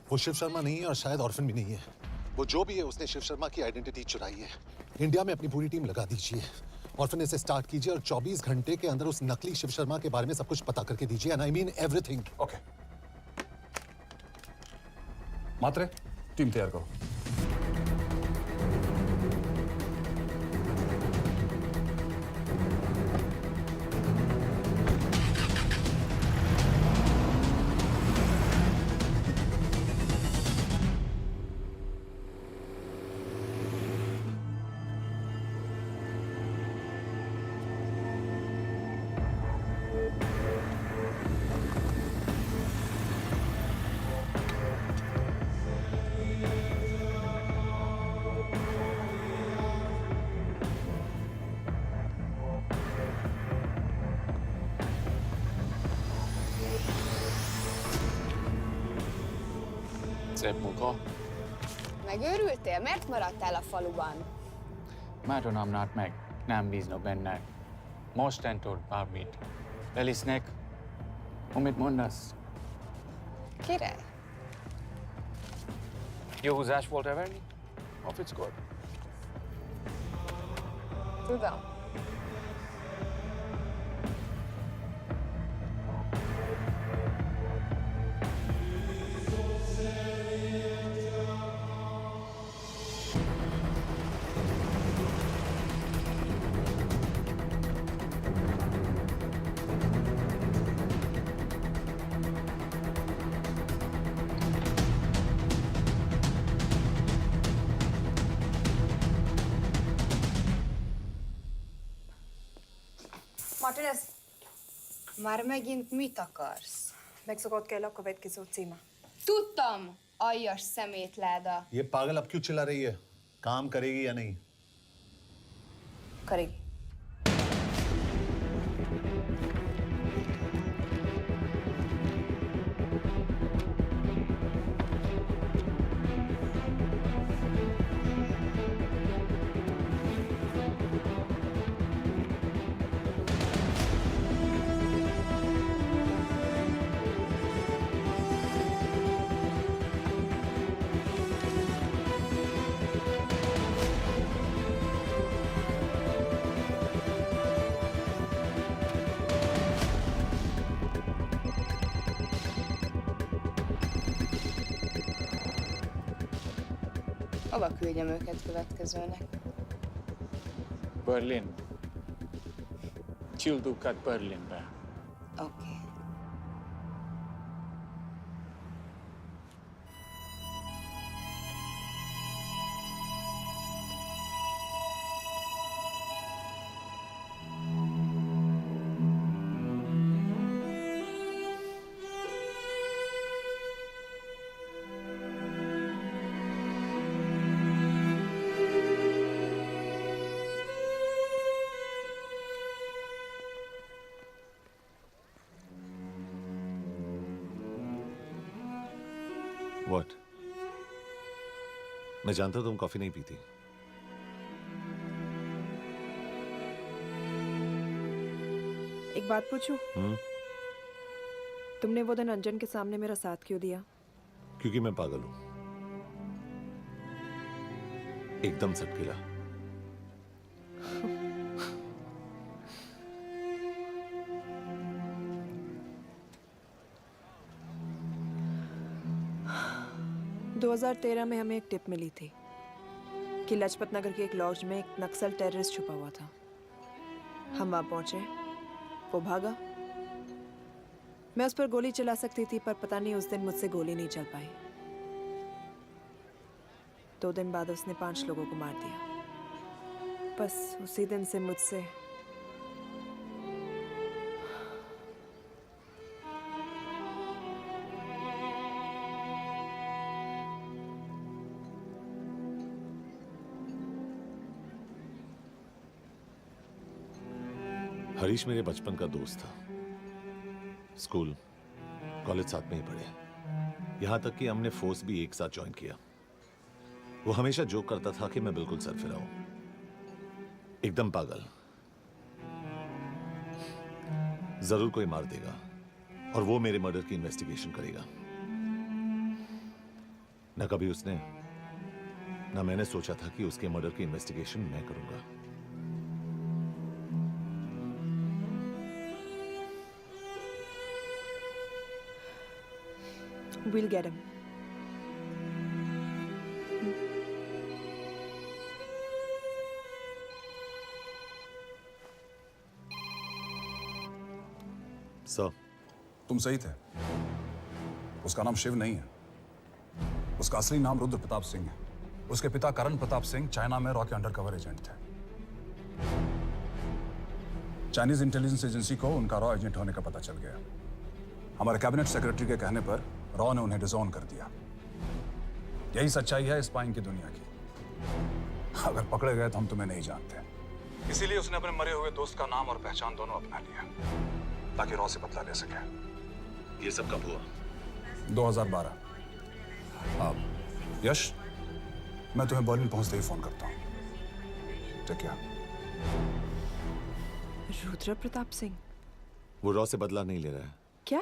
वो शिव शर्मा नहीं है और शायद orphan भी नहीं है। वो जो भी है उसने शिव शर्मा की आइडेंटिटी चुराई है। इंडिया में अपनी पूरी टीम लगा दीजिए। ऑर्फन से स्टार्ट कीजिए और 24 घंटे के अंदर उस नकली शिव शर्मा के बारे में सब कुछ पता करके दीजिए। And I mean everything. Okay. Matre, team तैयार करो। Szép munka. Megőrültél? Miért maradtál a faluban? Mátonám nát meg, nem bíznak benned. Mostantól bármit. Elisznek, amit mondasz. Király. Jó húzás volt Everni? Ofickod? Tudom. Martinez, Már megint mit akarsz? Mexikót kell a következő címa. Tudtam, aljas szemétláda. ये पागल अब क्यों चिल्ला रही है? काम करेगी या नहीं? करेगी। Hova küldjem őket következőnek? Berlin. Küldőket Berlinbe. Oké. What? मैं जानता हूं तुम कॉफी नहीं पीती। एक बात पूछूं? तुमने वो दिन अंजन के सामने मेरा साथ क्यों दिया? क्योंकि मैं पागल हूं, एकदम सटकिला। – 2013 में हमें एक टिप मिली थी कि लाजपत नगर के एक लॉज में एक नक्सल टेररिस्ट छुपा हुआ था। हम वहां पहुंचे, वो भागा। मैं उस पर गोली चला सकती थी, पर पता नहीं उस दिन मुझसे गोली नहीं चल पाई। 2 दिन बाद उसने 5 लोगों को मार दिया। बस उसी दिन से मुझसे हरीश मेरे बचपन का दोस्त था। स्कूल, कॉलेज साथ में ही पढ़े, यहां तक कि हमने फोर्स भी एक साथ ज्वाइन किया। वो हमेशा जोक करता था कि मैं बिल्कुल सरफिरा हूं, एकदम पागल। जरूर कोई मार देगा और वो मेरे मर्डर की इन्वेस्टिगेशन करेगा। ना कभी उसने ना मैंने सोचा था कि उसके मर्डर की इन्वेस्टिगेशन मैं करूंगा। We'll get him. सर, तुम सही थे। उसका नाम शिव नहीं है, उसका असली नाम रुद्र प्रताप सिंह है। उसके पिता करण प्रताप सिंह चाइना में रॉ के अंडरकवर एजेंट थे। चाइनीज इंटेलिजेंस एजेंसी को उनका रॉ एजेंट होने का पता चल गया। हमारे कैबिनेट सेक्रेटरी के कहने पर रॉ ने उन्हें डिसऑन कर दिया। यही सच्चाई है स्पाइंग की दुनिया की। अगर पकड़े गए तो हम तुम्हें नहीं जानते, इसीलिए उसने अपने मरे हुए दोस्त का नाम और पहचान दोनों अपना लिया ताकि रॉ से बदला ले सके। ये सब कब हुआ? 2012। यश, मैं तुम्हें बर्लिन पहुंचते ही फोन करता हूँ। ठीक है। रुद्र प्रताप सिंह वो रॉ से बदला नहीं ले रहा है। क्या?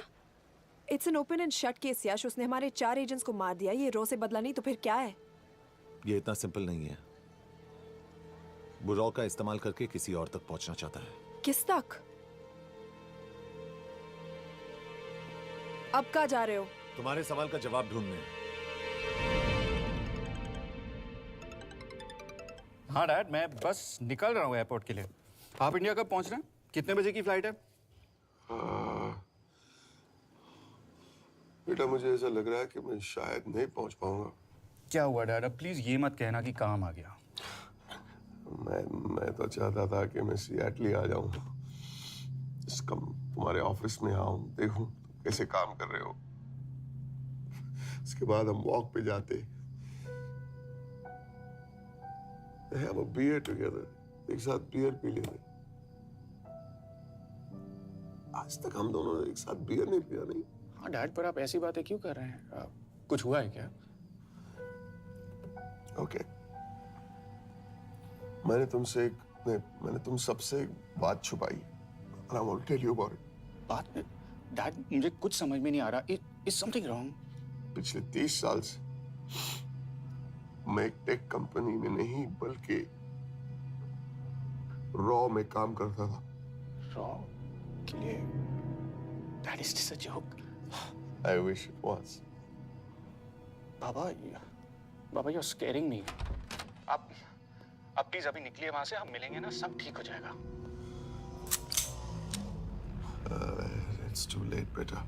It's an open and shut case Yash. उसने हमारे 4 एजेंट्स को मार दिया। ये रॉ से बदला नहीं तो फिर क्या है? ये इतना सिंपल नहीं है। वो रॉ का इस्तेमाल करके किसी और तक पहुंचना चाहता है। किस तक? अब कहाँ जा रहे हो? तुम्हारे सवाल का जवाब ढूंढने। हाँ डैड, मैं बस निकल रहा हूँ एयरपोर्ट के लिए। आप इंडिया कब पहुंच रहे हैं? कितने बजे की फ्लाइट है? बेटा, मुझे ऐसा लग रहा है कि मैं शायद नहीं पहुंच पाऊंगा। क्या हुआ डैड? अब प्लीज ये मत कहना कि काम आ गया। मैं तो चाहता था कि मैं सिएटल ही आ जाऊं, तुम्हारे ऑफिस में आऊं, देखूं कैसे काम कर रहे हो। उसके बाद हम वॉक पे जाते, have a beer together, एक साथ बियर पी लेते। आज तक हम दोनों ने एक साथ बियर नहीं पिया। नहीं। हाँ डैड, पर आप ऐसी बातें क्यों कर रहे हैं? कुछ हुआ है क्या? ओके। मैंने तुम सबसे एक बात छुपाई। And I want to tell you about it. बात में डैड, मुझे कुछ समझ में नहीं आ रहा। Is something wrong? पिछले 30 साल से मैं एक टेक कंपनी में नहीं बल्कि रॉ में काम करता था। रॉ के लिए? Dad, is this a joke? I wish it was. Baba, you're scaring me. आप प्लीज अभी निकलिए वहां से, हम मिलेंगे ना, सब ठीक हो जाएगा। It's too late, बेटा।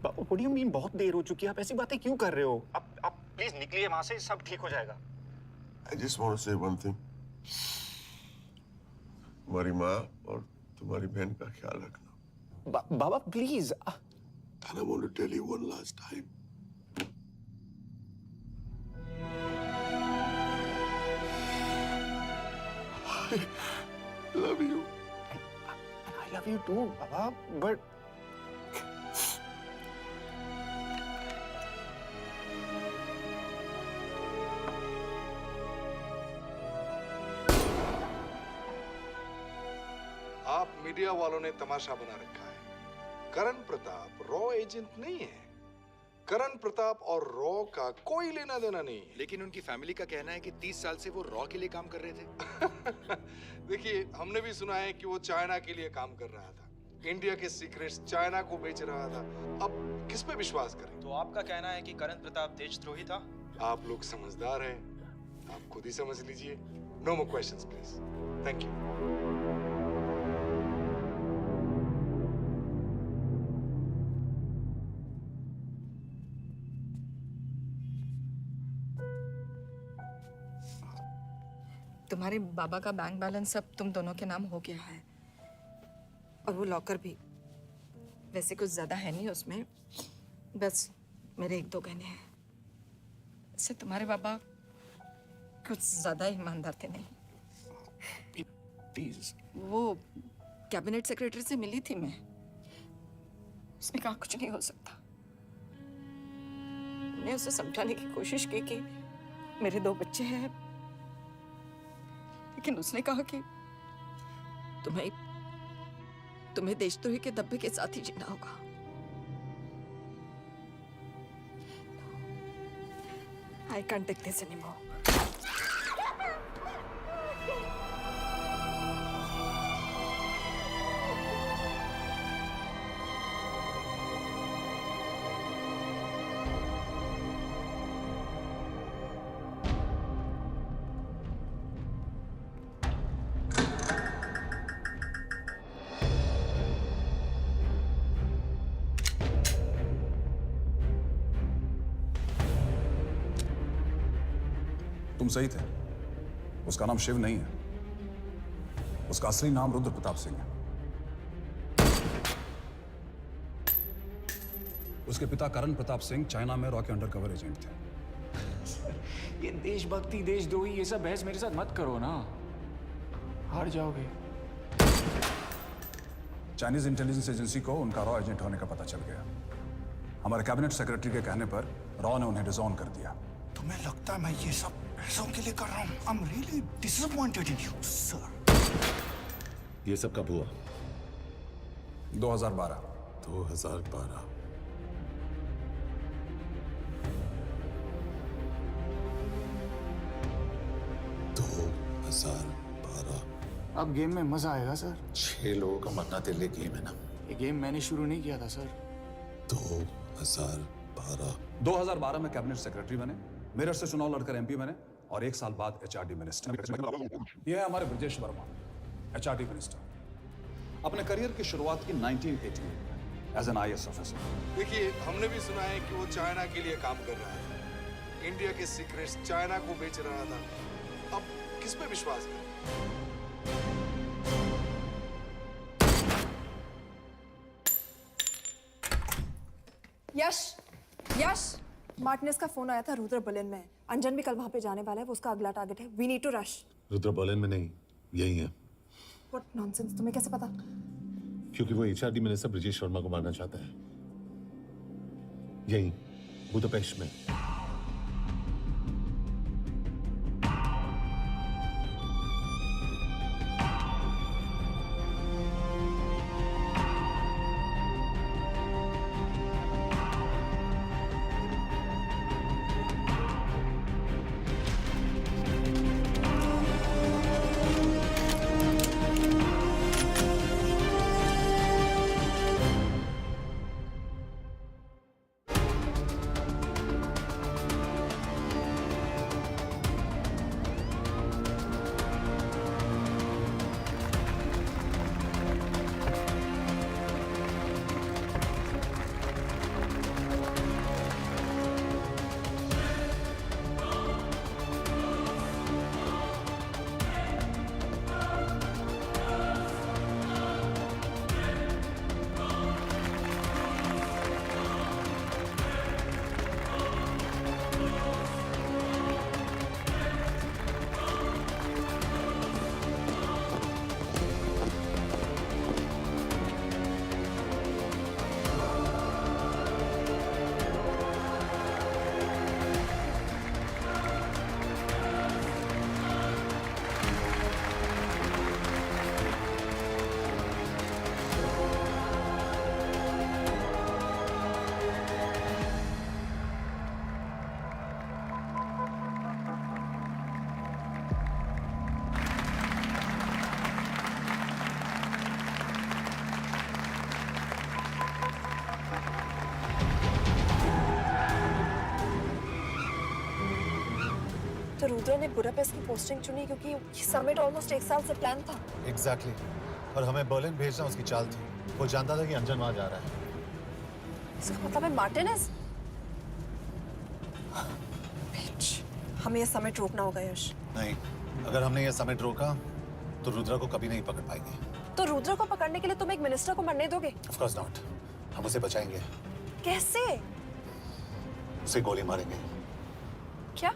What do you mean बहुत देर हो चुकी है? आप ऐसी बातें क्यों कर रहे हो? आप प्लीज निकलिए वहां से, सब ठीक हो जाएगा। I just want to say one thing. तुम्हारी माँ और तुम्हारी बहन का ख्याल रखना। बाबा please. And I want to tell you one last time. I love you. I love you too, Baba, but आप मीडिया वालों ने तमाशा बना रखा है। करण प्रताप रॉ एजेंट नहीं है। करण प्रताप और रॉ का कोई लेना देना नहीं है। लेकिन उनकी फैमिली का कहना है कि 30 साल से वो रॉ के लिए काम कर रहे थे। देखिए, हमने भी सुना है कि वो चाइना के लिए काम कर रहा था, इंडिया के सीक्रेट्स चाइना को बेच रहा था। अब किस पे विश्वास करें? तो आपका कहना है कि करण प्रताप देशद्रोही था? आप लोग समझदार हैं, आप खुद ही समझ लीजिए। No more questions please. Thank you. तुम्हारे बाबा का बैंक बैलेंस अब तुम दोनों के नाम हो गया है, और वो लॉकर भी। वैसे कुछ ज्यादा है नहीं उसमें, बस मेरे 1-2 गहने हैं। इससे तुम्हारे बाबा कुछ ज्यादा ईमानदार थे नहीं। प्लीज। वो कैबिनेट सेक्रेटरी से मिली थी मैं, उसने कहा कुछ नहीं हो सकता। मैंने उसे समझाने की कोशिश की कि मेरे 2 बच्चे हैं, तुम्हें देशद्रोही के धब्बे के साथ ही जीना होगा। I can't take this anymore. तुम सही थे। उसका नाम शिव नहीं है, उसका असली नाम रुद्र प्रताप सिंह है। उसके पिता करण प्रताप सिंह चाइना में रॉ के अंडरकवर एजेंट थे। ये देशभक्ति देशद्रोही ये सब बहस मेरे साथ मत करो ना, हार जाओगे। चाइनीज इंटेलिजेंस एजेंसी को उनका रॉ एजेंट होने का पता चल गया। हमारे कैबिनेट सेक्रेटरी के कहने पर रॉ ने उन्हें डिसऑन कर दिया। तुम्हें लगता है मैं ये सब पैसों के लिए कर रहा हूँ? I'm really disappointed in you, sir. ये सब कब हुआ? 2012। 2012। अब गेम में मजा आएगा सर। 6 लोगों का मरना तेरे लिए गेम है ना? ये गेम मैंने शुरू नहीं किया था सर। 2012 में कैबिनेट सेक्रेटरी बने, मेरठ से चुनाव लड़कर एमपी बने और 1 साल बाद एचआरडी मिनिस्टर। ये है हमारे ब्रजेश वर्मा, एचआरडी मिनिस्टर। अपने करियर की शुरुआत की 1988 एज एन IAS ऑफिसर। देखिए, हमने भी सुना है कि वो चाइना के लिए काम कर रहा है, इंडिया के सीक्रेट्स चाइना को बेच रहा था। अब किस पे विश्वास करें? यश, मार्टिनेस का फोन आया था, रुद्र बर्लिन में है। अंजन भी कल वहां पे जाने वाला है, वो उसका अगला टारगेट है। We need to rush. Rudra Berlin में नहीं, यही है। व्हाट नॉनसेंस, तुम्हें कैसे पता? क्योंकि वो एचआरडी मिनिस्टर ब्रजेश वर्मा को मारना चाहता है, यही बुदापेस्ट में। तो रुद्र ने बुडापेस्ट की पोस्टिंग चुनी क्योंकि ये समिट ऑलमोस्ट 1 साल से प्लान था। एग्जैक्टली। और हमें बर्लिन भेजना उसकी चाल थी। वो जानता था कि अंजन वहां जा रहा है। इसका मतलब है मार्टिनेस? हमें ये समिट रोकना होगा यश। नहीं, अगर हमने ये समिट रोका तो रुद्रा को कभी नहीं पकड़ पाएंगे। तो रुद्र को पकड़ने के लिए तुम एक मिनिस्टर को मरने दोगे? Of course not. हम उसे बचाएंगे। कैसे? उसे गोली मारेंगे। क्या?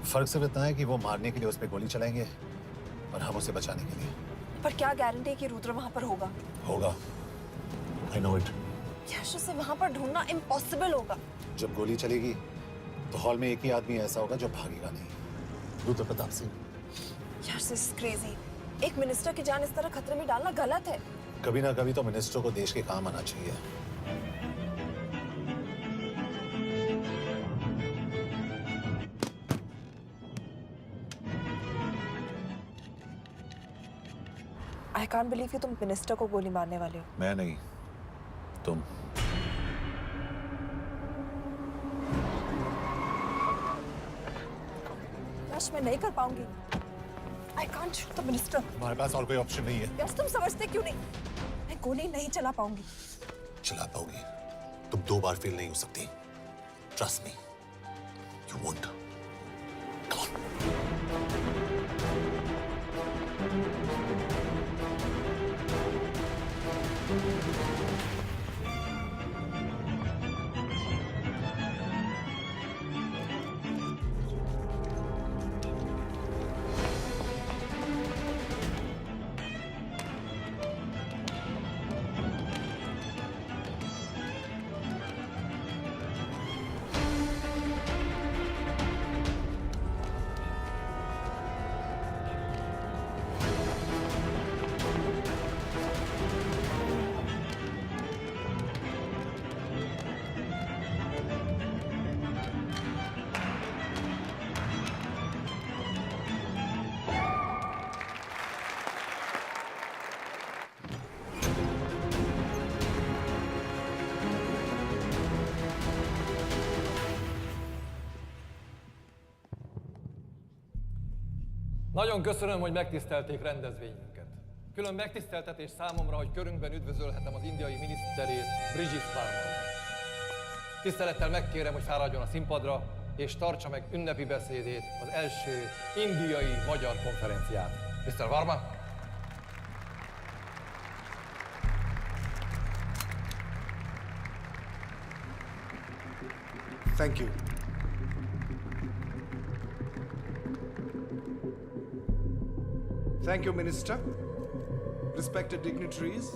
फर्क सिर्फ इतना है कि वो मारने के लिए उस पर गोली चलाएंगे और हम उसे बचाने के लिए। पर क्या गारंटी है कि रुद्र वहां पर होगा? होगा। I know it. यश, उसे वहां पर ढूंढना इम्पॉसिबल होगा। जब गोली चलेगी तो हॉल में एक ही आदमी ऐसा होगा जो भागेगा नहीं। रुद्रप्रताप सिंह। यश, दिस इज क्रेजी। एक मिनिस्टर की जान इस तरह खतरे में डालना गलत है। कभी ना कभी तो मिनिस्टर को देश के काम आना चाहिए। आई कांट बिलीव कि तुम मिनिस्टर को गोली मारने वाले हो। मैं नहीं, तुम। यश, मैं नहीं कर पाऊंगी। I can't shoot the minister. हमारे पास और कोई ऑप्शन नहीं है। यश, तुम समझते क्यों नहीं? मैं गोली नहीं चला पाऊंगी। चला पाओगी। तुम 2 बार फेल नहीं हो सकती। Trust me, you won't. Come on. Nagyon köszönöm, hogy megtisztelték rendezvényünket. Külön megtiszteltetés számomra, hogy körünkben üdvözölhetem az indiai miniszterét, Brigitte Varma. Tisztelettel megkérem, hogy fáradjon a színpadra, és tartsa meg ünnepi beszédét az első indiai-magyar konferenciát. Mr. Varma? Thank you. Thank you, Minister. Respected dignitaries,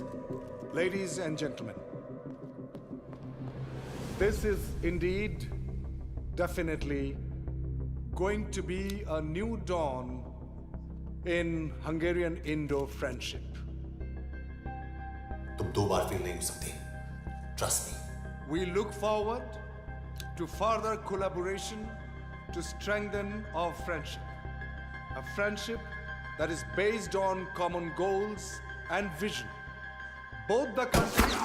ladies and gentlemen. This is indeed, definitely, going to be a new dawn in Hungarian-Indo friendship. तुम 2 बार fail नहीं हो सकती। Trust me. We look forward to further collaboration to strengthen our friendship. A friendship that is based on common goals and vision. Both the countries...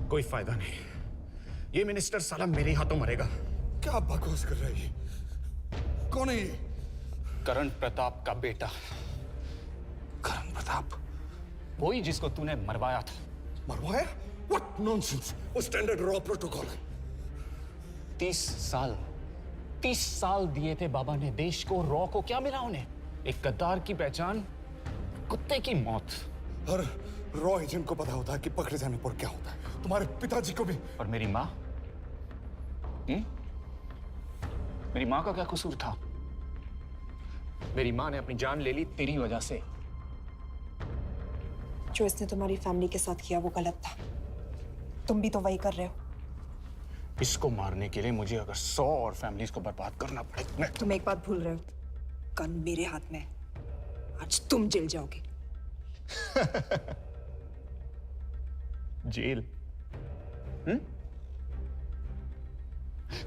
कोई फायदा नहीं। ये minister साला मेरे हाथों मरेगा। क्या बकवास कर रहा है ये? कौन है ये? करण प्रताप का बेटा। करण प्रताप? वही जिसको तूने मरवाया था। मरवाया? What nonsense! वो स्टैंडर्ड रॉ प्रोटोकॉल है। 30 साल दिए थे बाबा ने देश को। रॉ को क्या मिला उन्हें? एक गद्दार की पहचान, कुत्ते की मौत। हर रॉ एजेंट को पता होता है कि पकड़े जाने पर क्या होता है। तुम्हारे पिताजी को भी। और मेरी माँ? मेरी माँ का क्या कसूर था? मेरी माँ ने अपनी जान ले ली तेरी वजह से। जो इसने तुम्हारी फैमिली के साथ किया वो गलत था। तुम भी तो वही कर रहे हो। इसको मारने के लिए मुझे अगर 100 और फैमिलीज को बर्बाद करना पड़े। तुम एक बात भूल रहे हो, गन मेरे हाथ में है। आज तुम जेल जाओगे। जेल?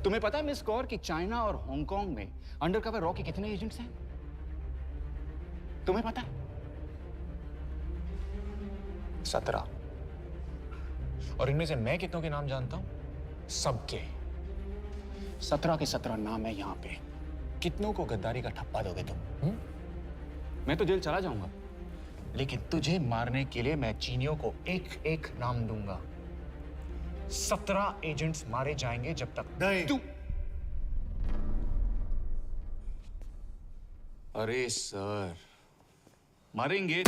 तुम्हें पता है मिस कौर कि चाइना और हांगकांग में अंडरकवर रॉ के कितने एजेंट्स हैं? तुम्हें पता है? 17। और इनमें से मैं कितनों के नाम जानता हूं? सबके। 17 के 17 नाम है यहां पे। कितनों को गद्दारी का ठप्पा दोगे तुम? मैं तो जेल चला जाऊंगा, लेकिन तुझे मारने के लिए मैं चीनियों को एक एक नाम दूंगा। 17 एजेंट्स मारे जाएंगे जब तक नहीं। तू। अरे सर, मारेंगे।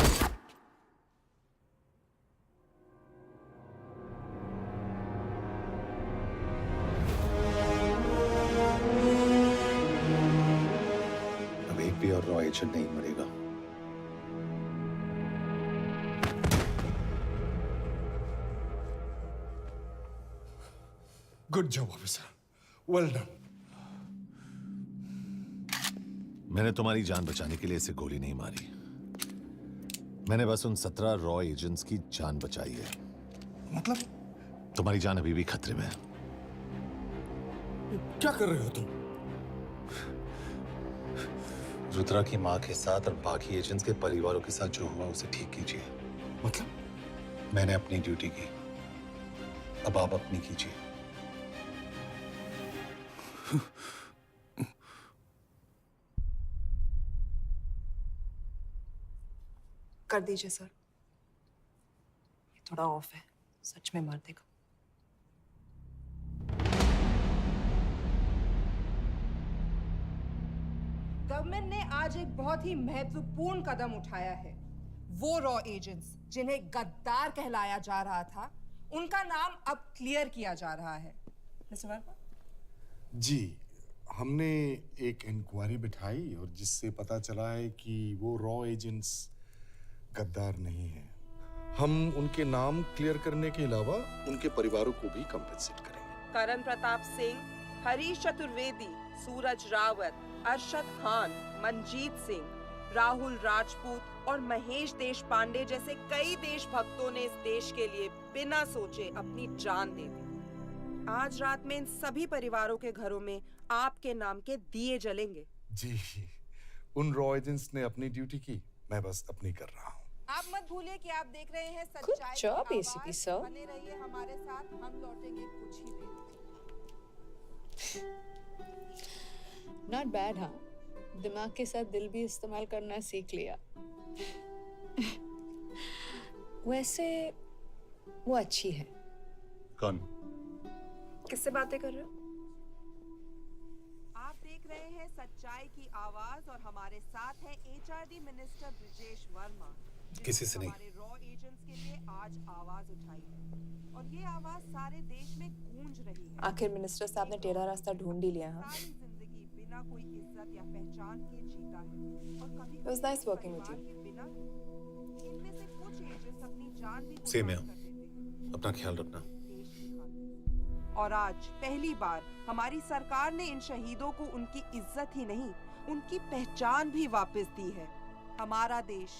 अब एक भी और रॉ एजेंट नहीं मरेगा। Good job officer, well done. मैंने तुम्हारी जान बचाने के लिए इसे गोली नहीं मारी। मैंने बस उन 17 रॉ एजेंट्स की जान बचाई है। मतलब? तुम्हारी जान अभी भी खतरे में है। क्या कर रहे हो तुम? रुद्रा की मां के साथ और बाकी एजेंट्स के परिवारों के साथ जो हुआ उसे ठीक कीजिए। मतलब? मैंने अपनी ड्यूटी की, अब आप अपनी कीजिए। कर दीजिए सर। ये थोड़ा ऑफ है, सच में मार देगा। गवर्नमेंट ने आज एक बहुत ही महत्वपूर्ण कदम उठाया है। वो रॉ एजेंट्स जिन्हें गद्दार कहलाया जा रहा था, उनका नाम अब क्लियर किया जा रहा है। मिस्टर वर्मा? जी, हमने एक इंक्वायरी बिठाई और जिससे पता चला है कि वो रॉ एजेंट्स गद्दार नहीं हैं। हम उनके नाम क्लियर करने के अलावा उनके परिवारों को भी कंपेंसेट करेंगे। करण प्रताप सिंह, हरीश चतुर्वेदी, सूरज रावत, अरशद खान, मनजीत सिंह, राहुल राजपूत और महेश देश पांडे जैसे कई देशभक्तों ने इस देश के लिए बिना सोचे अपनी जान दे दी। आज रात में इन सभी परिवारों के घरों में आपके नाम के दिए जलेंगे। जी, उन रॉ एजेंट्स ने अपनी ड्यूटी की, मैं बस अपनी कर रहा हूँ। आप मत भूलिए कि आप देख रहे हैं सच्चाई की job, आवाज। ACP sir. बने रहिए हमारे साथ, हम लौटेंगे कुछ ही देर में। Not bad. हाँ, दिमाग के साथ दिल भी इस्तेमाल करना सीख लिया। वैसे वो अच्छी है। कौन? किससे बातें कर रहे हो? आप देख रहे हैं सच्चाई की आवाज और हमारे साथ है एचआरडी मिनिस्टर ब्रिजेश वर्मा। किसी से नहीं। हमारे रॉ एजेंट्स के लिए आज आवाज उठाई है और ये आवाज सारे देश में गूंज रही है। आखिर मिनिस्टर साहब ने टेढ़ा रास्ता ढूंढ ही लिया। हाँ, सारी जिंदगी बिना कोई इज्जत या पहचान के जीता है और कभी It was nice working with you. बिना इनमें से कुछ एजेंट्स अपनी जान भी सेम है। कुर्बान कर देते हैं। अपना ख्याल रखना। और आज पहली बार हमारी सरकार ने इन शहीदों को उनकी इज्जत ही नहीं, उनकी पहचान भी वापस दी है। हमारा देश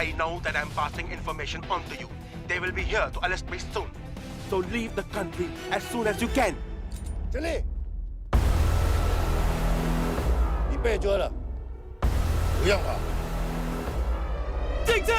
They know that I'm passing information on to you. They will be here to arrest me soon. So leave the country as soon as you can. चले 이빼 줘라 우영아 찡찡!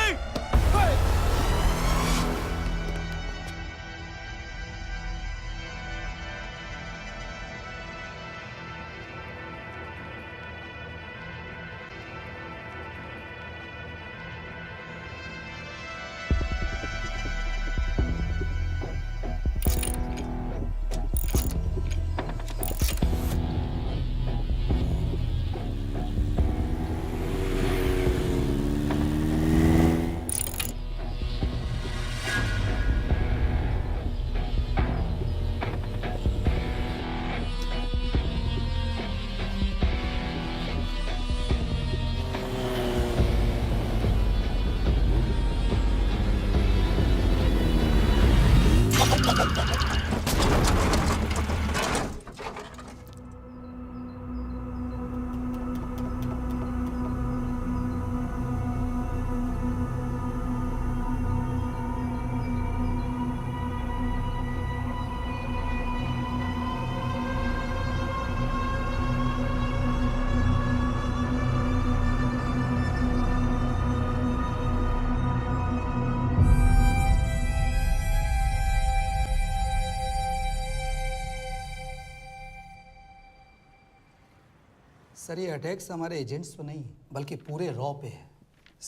सर ये अटैक्स हमारे एजेंट्स पे नहीं बल्कि पूरे रॉ पे है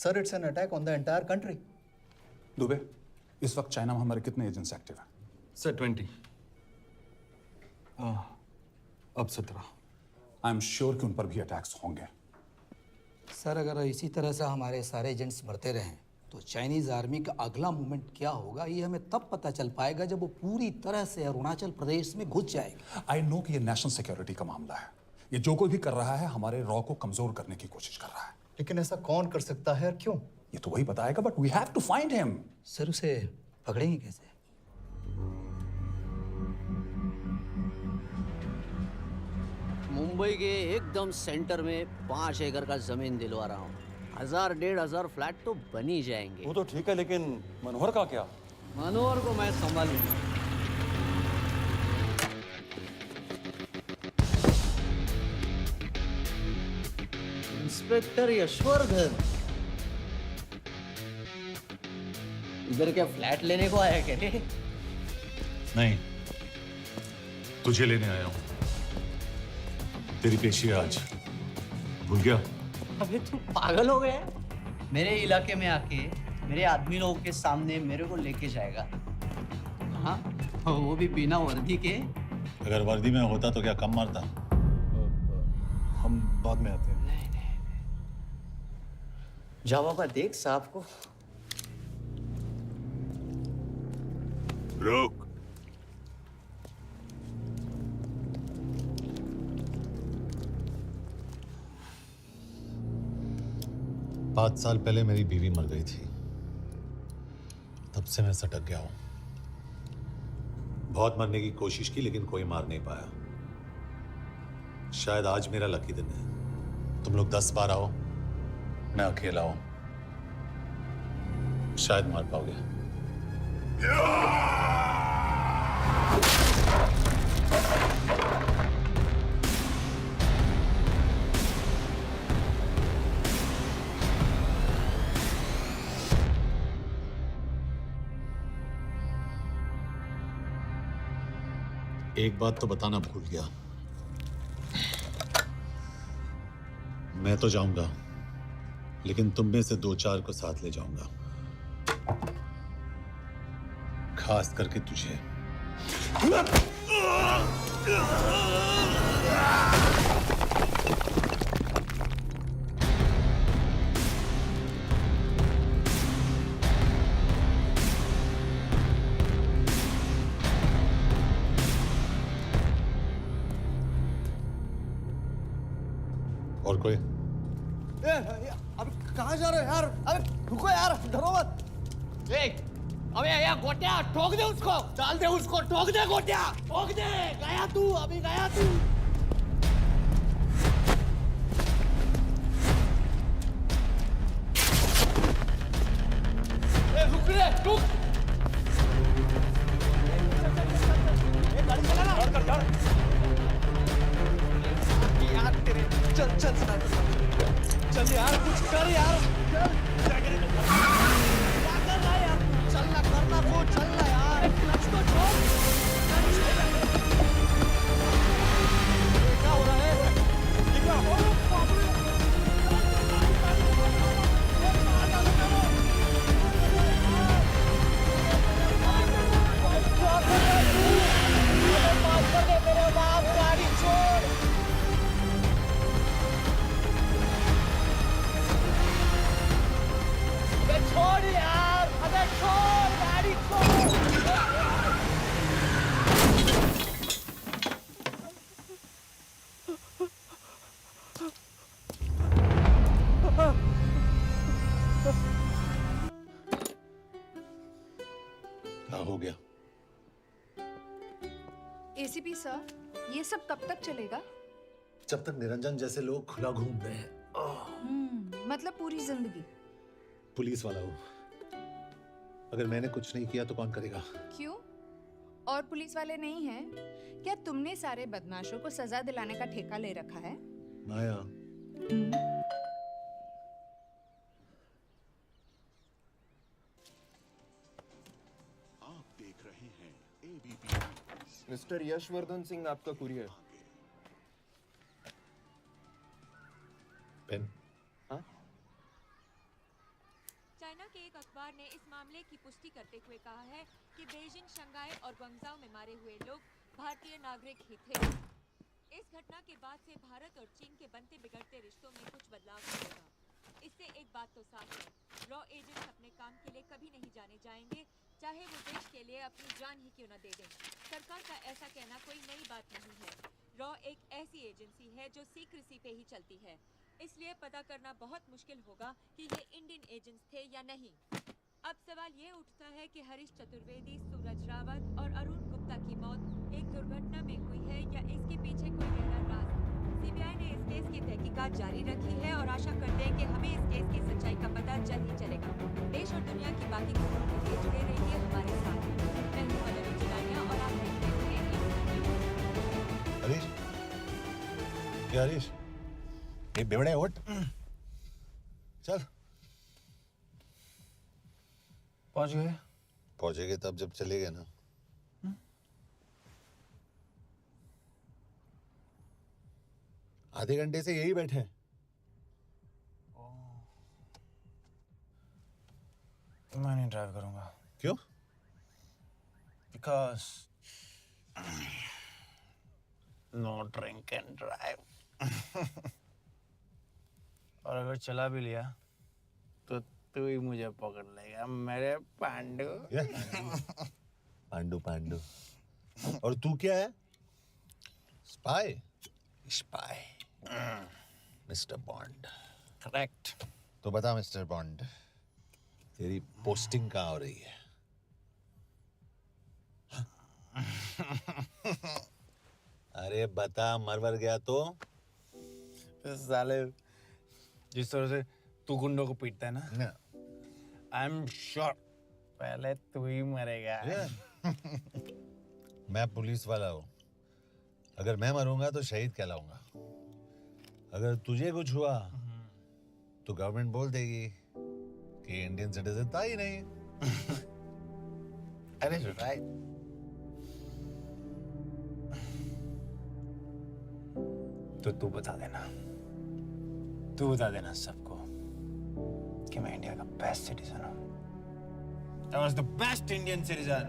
sir it's an attack on the entire country Dubey इस वक्त चाइना में हमारे कितने एजेंट्स एक्टिव हैं? सर 20 अब 17 आई एम श्योर कि उन पर भी अटैक्स होंगे। सर अगर इसी तरह से हमारे सारे एजेंट्स मरते रहें तो चाइनीज आर्मी का अगला मूवमेंट क्या होगा ये हमें तब पता चल पाएगा जब वो पूरी तरह से अरुणाचल प्रदेश में घुस जाएगा। आई नो कि ये नेशनल सिक्योरिटी का मामला है। ये जो कोई भी कर रहा है हमारे रॉ को कमजोर करने की कोशिश कर रहा है। लेकिन ऐसा कौन कर सकता है और क्यों? ये तो वही बताएगा but we have to find him. Sir उसे पकड़ेंगे कैसे? मुंबई के एकदम सेंटर में 5 एकड़ का जमीन दिलवा रहा हूँ। 1000-1500 फ्लैट तो बन ही जाएंगे। वो तो ठीक है लेकिन मनोहर का क्या? मनोहर को मैं संभालूंगा। इंस्पेक्टर यशवर्धन इधर क्या फ्लैट लेने को आया क्या रे? नहीं, तुझे लेने आया हूं। तेरी पेशी है आज, भूल गया? अबे तू पागल हो गया? मेरे इलाके में आके मेरे आदमी लोगों के सामने मेरे को लेके जाएगा? हाँ, वो भी बिना वर्दी के। अगर वर्दी में होता तो क्या कम मारता? हम बाद में आते हैं। जाओ बाबा देख साहब को। रुक। पाँच साल पहले मेरी बीवी मर गई थी, तब से मैं सटक गया हूं। बहुत मरने की कोशिश की लेकिन कोई मार नहीं पाया। शायद आज मेरा लकी दिन है। तुम लोग 10 बार आओ, मैं अकेला हूं, शायद मार पाओगे। एक बात तो बताना भूल गया, मैं तो जाऊंगा लेकिन तुम में से 2-4 को साथ ले जाऊंगा, खास करके तुझे। और कोई? अब कहाँ जा रहे हो यार? अबे रुको यार, डरो मत। अबे यार गोटिया ठोक दे उसको, डाल दे उसको, ठोक दे गोटिया, ठोक दे। गया तू, अभी गया तू। रुक गाड़ी चला ना यार तेरे चल चल चल यार कुछ कर यार क्या कर रहा है यार चलना करना को चलना यार क्लच को छोड़ क्या हो रहा है ये क्या हो मेरे बाप गाड़ी छोड़ छोड़ यार अबे छोड़ गाड़ी छोड़ क्या हो गया? एसीपी सर, ये सब कब तक चलेगा? जब तक निरंजन जैसे लोग खुला घूम रहे हैं। मतलब पूरी जिंदगी? पुलिस वाला हूँ, अगर मैंने कुछ नहीं किया तो कौन करेगा? क्यों? और पुलिस वाले नहीं हैं? क्या तुमने सारे बदमाशों को सजा दिलाने का ठेका ले रखा है? माया, आप देख रहे हैं एबीपी। मिस्टर यशवर्धन सिंह आपका कुरियर। पेन? हाँ? चाइना के एक अखबार ने इस मामले की पुष्टि करते हुए कहा है कि बीजिंग, शंघाई और ग्वांगझू में मारे हुए लोग भारतीय नागरिक ही थे। इस घटना के बाद से भारत और चीन के बनते बिगड़ते रिश्तों में कुछ बदलाव होगा। इससे एक बात तो साफ है, रॉ एजेंट्स अपने काम के लिए कभी नहीं जाने जाएंगे, चाहे वो देश के लिए अपनी जान ही क्यों न दे दें। सरकार का ऐसा कहना कोई नई बात नहीं है। रॉ एक ऐसी एजेंसी है जो सीक्रेसी पे ही चलती है, इसलिए पता करना बहुत मुश्किल होगा कि ये इंडियन एजेंट्स थे या नहीं। अब सवाल ये उठता है कि हरीश चतुर्वेदी, सूरज रावत और अरुण गुप्ता की मौत एक दुर्घटना में हुई है या इसके पीछे कोई गहरा राज। सीबीआई ने इस केस की तहकीकात जारी रखी है और आशा करते हैं कि हमें इस केस की सच्चाई का पता जल्द ही चलेगा। देश और दुनिया की बाकी खबरों के लिए जुड़े रहिए हमारे साथ। मैं हूं मनोज जिलानिया और आप देख रहे हैं हरीश, क्या हरीश? ये बेवड़े उठ, चल। पहुंच गए? पहुंचेंगे तब जब चलेंगे ना। आधे घंटे से यही बैठे हैं। मैं नहीं ड्राइव करूंगा। क्यों? Because no drink and drive. और अगर चला भी लिया तो तू ही मुझे पकड़ लेगा मेरे पांडु। पांडु पांडु। और तू क्या है? Spy? Spy. Mister bond. Correct. तो बता मिस्टर बॉन्ड, तेरी पोस्टिंग कहाँ हो रही है? अरे बता, मरवर गया तो? साले जिस तरह से तू गुंडों को पीटता है ना, आई एम श्योर पहले तू ही मरेगा। मैं पुलिस वाला हूँ, अगर मैं मरूंगा तो शहीद कहलाऊंगा। अगर तुझे कुछ हुआ तो गवर्नमेंट बोल देगी कि इंडियन सिटीजन था ही नहीं। अरे राइट। तो तू बता देना सबको कि मैं इंडिया का बेस्ट सिटीजन हूँ। I was the best Indian citizen.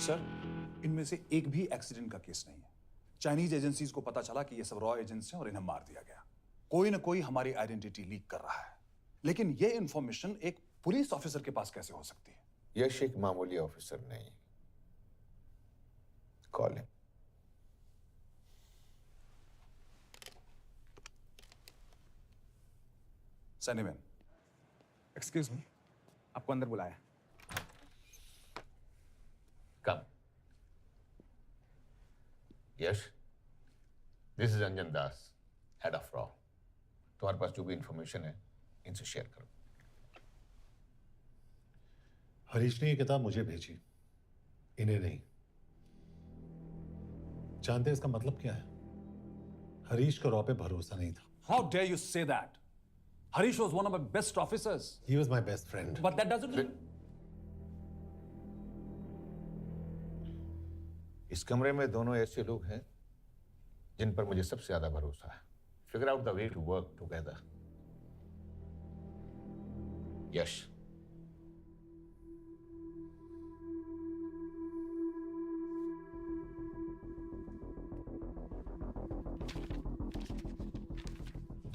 Sir, इनमें से एक भी एक्सीडेंट का केस नहीं है। चाइनीज एजेंसीज को पता चला कि ये सब रॉ एजेंट्स हैं और इन्हें मार दिया गया। कोई ना कोई हमारी आइडेंटिटी लीक कर रहा है, लेकिन ये इंफॉर्मेशन एक पुलिस ऑफिसर के पास कैसे हो सकती है? यश एक मामूली ऑफिसर नहीं। Call him. सैनिमैन, एक्सक्यूज मी, आपको अंदर बुलाया। Come. Yash, this is Anjan Das, head of रॉ। तुम्हारे पास जो भी इंफॉर्मेशन है इनसे शेयर करो। हरीश ने ये किताब मुझे भेजी, इन्हें नहीं। जानते हैं इसका मतलब क्या है? हरीश को रॉ पे भरोसा नहीं था। How dare you say that? Harish was one of my best officers. He was my best friend. But that doesn't. इस कमरे में दोनों ऐसे लोग हैं जिन पर मुझे सबसे ज्यादा भरोसा है। Figure out the way to work together. Yash,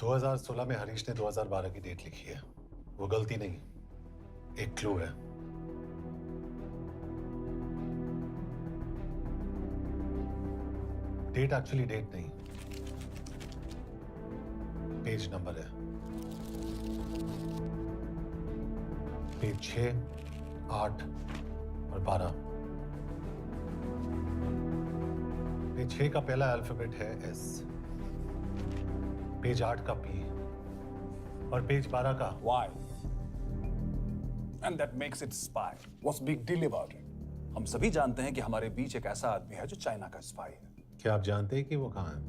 दो 2016 में हरीश ने 2012 की डेट लिखी है। वो गलती नहीं, एक क्लू है। डेट एक्चुअली डेट नहीं, पेज नंबर है। पेज 6, 8 और 12। पेज 6 का पहला अल्फाबेट है एस, पेज 8 का पी और पेज 12 का Why? And that makes it spy. What's big deal about it? हम सभी जानते हैं कि हमारे बीच एक ऐसा आदमी है जो चाइना का स्पाई है। क्या आप जानते हैं कि वो कहाँ है?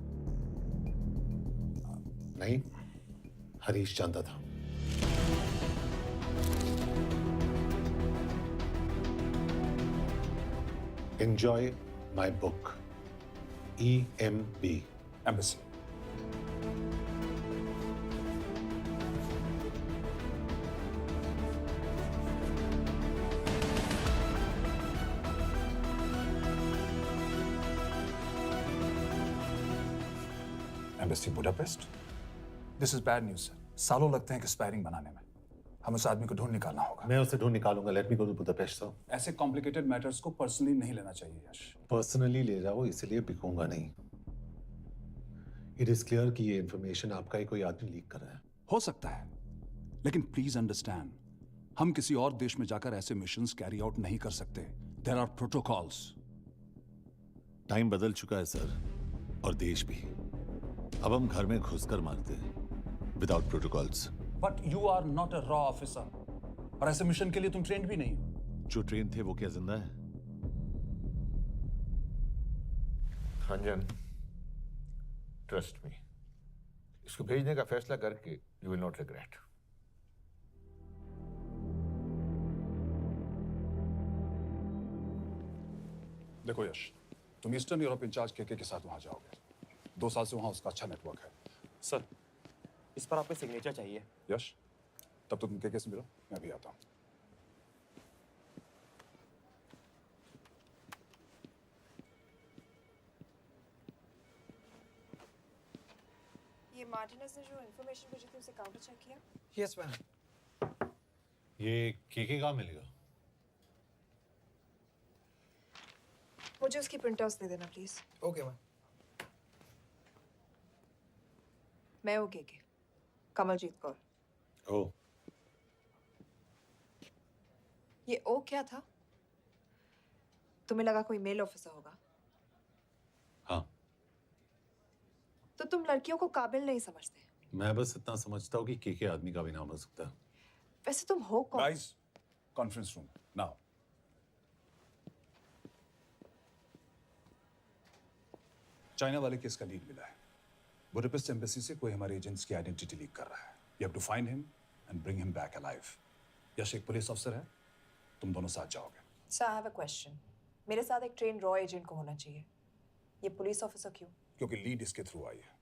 नहीं, हरीश जानता था। Enjoy my book. EMB. Embassy. Embassy Budapest? This is bad news, sir. सालों लगते हैं एक्सपायरिंग बनाने में। हम उस आदमी को ढूंढ निकालना होगा। मैं उसे ढूंढ निकालूंगा। Let me go to Budapest sir. ऐसे कॉम्प्लिकेटेड मैटर्स को पर्सनली नहीं लेना चाहिए यश। पर्सनली ले जाओ, इसलिए बिकूंगा नहीं। इट इज क्लियर कि ये इंफॉर्मेशन आपका ही कोई आदमी लीक कर रहा है। हो सकता है, लेकिन प्लीज अंडरस्टैंड, हम किसी और देश में जाकर ऐसे मिशंस कैरी आउट नहीं कर सकते। There are protocols. टाइम बदल चुका है सर, और देश भी। अब हम घर में घुसकर मारते हैं without protocols. But you are not a रॉ ऑफिसर, और ऐसे मिशन के लिए तुम ट्रेंड भी नहीं हो। जो ट्रेन थे वो क्या जिंदा है? अंजन, ट्रस्ट मी, इसको भेजने का फैसला करके यू विल नॉट रिग्रेट। देखो यश, तुम ईस्टर्न यूरोप इंचार्ज के साथ वहां जाओगे। 2 साल से वहां उसका अच्छा नेटवर्क है। सर, इस पर आपके सिग्नेचर चाहिए। यश, तब तो तुम के से मिलो, मैं भी आता हूं। ये मार्टिनेज ने जो इन्फॉर्मेशन भेजी थी उसे काउंटर चेक किया? Yes ma'am. ये के कहाँ मिलेगा? मुझे उसकी प्रिंटआउट्स दे देना प्लीज। Okay ma'am. मैं हूँ के, कमलजीत कौर। ओ, ये ओ क्या था? तुम्हें लगा कोई मेल ऑफिसर होगा? हाँ। तो तुम लड़कियों को काबिल नहीं समझते? मैं बस इतना समझता हूँ कि के आदमी का भी नाम हो सकता है। वैसे तुम हो कौन? Guys, conference room now. China वाले केस का लीड मिला है। बुडापेस्ट एम्बेसी से कोई हमारे एजेंट्स की आइडेंटिटी लीक कर रहा है। You have to find him and bring him back alive. Yash एक पुलिस ऑफिसर है, तुम दोनों साथ जाओगे। Sir, I have a question. मेरे साथ एक ट्रेन रॉ एजेंट को होना चाहिए। ये पुलिस ऑफिसर क्यों? क्योंकि लीड इसके थ्रू आई है।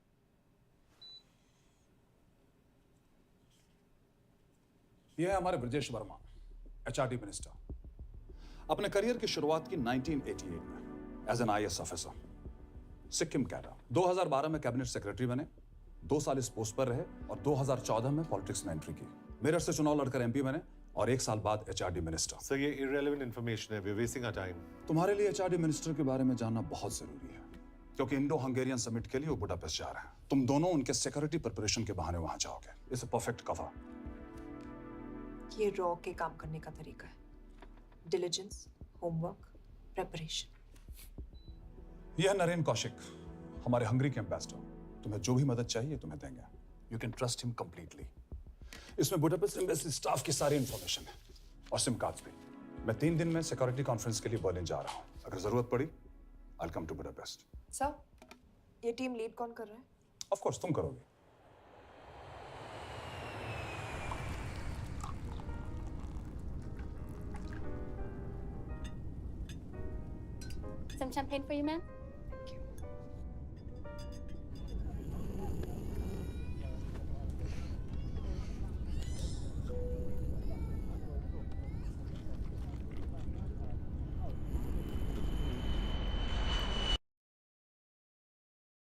ये है हमारे ब्रजेश वर्मा, HRD मिनिस्टर। अपने करियर की शुरुआत की 1988 में as an IAS officer, Sikkim cadre. 2012 में कैबिनेट सेक्रेटरी बने, 2 साल इस पोस्ट पर रहे और 2014 में पॉलिटिक्स में एंट्री की। मेरठ से चुनाव लड़कर MP बने और 1 साल बाद HRD मिनिस्टर। सर ये irrelevant information है, we're wasting our time. तुम्हारे लिए HRD मिनिस्टर के बारे में जानना बहुत जरूरी है, क्योंकि इंडो हंगेरियन समिट के लिए वो बुडापेस्ट जा रहे हैं। तुम दोनों उनके सिक्योरिटी प्रिपरेशन के बहाने वहां जाओगे। It's a perfect cover. ये रॉ के काम करने का तरीका है। Diligence, homework, preparation. यह नरेन कौशिक, हमारे हंगरी के एम्बेसडर। तुम्हें जो भी मदद चाहिए तुम्हें देंगे। You can trust him completely. इसमें बुडापेस्ट एम्बेसी स्टाफ की सारी इंफॉर्मेशन है और सिम कार्ड्स भी। मैं 3 दिन में सिक्योरिटी कॉन्फ्रेंस के लिए बर्लिन जा रहा हूँ। अगर जरूरत पड़ी I will come to Budapest. Sir, ये टीम लीड कौन कर रहा है? ऑफ कोर्स तुम करोगे। Some champagne for you, ma'am?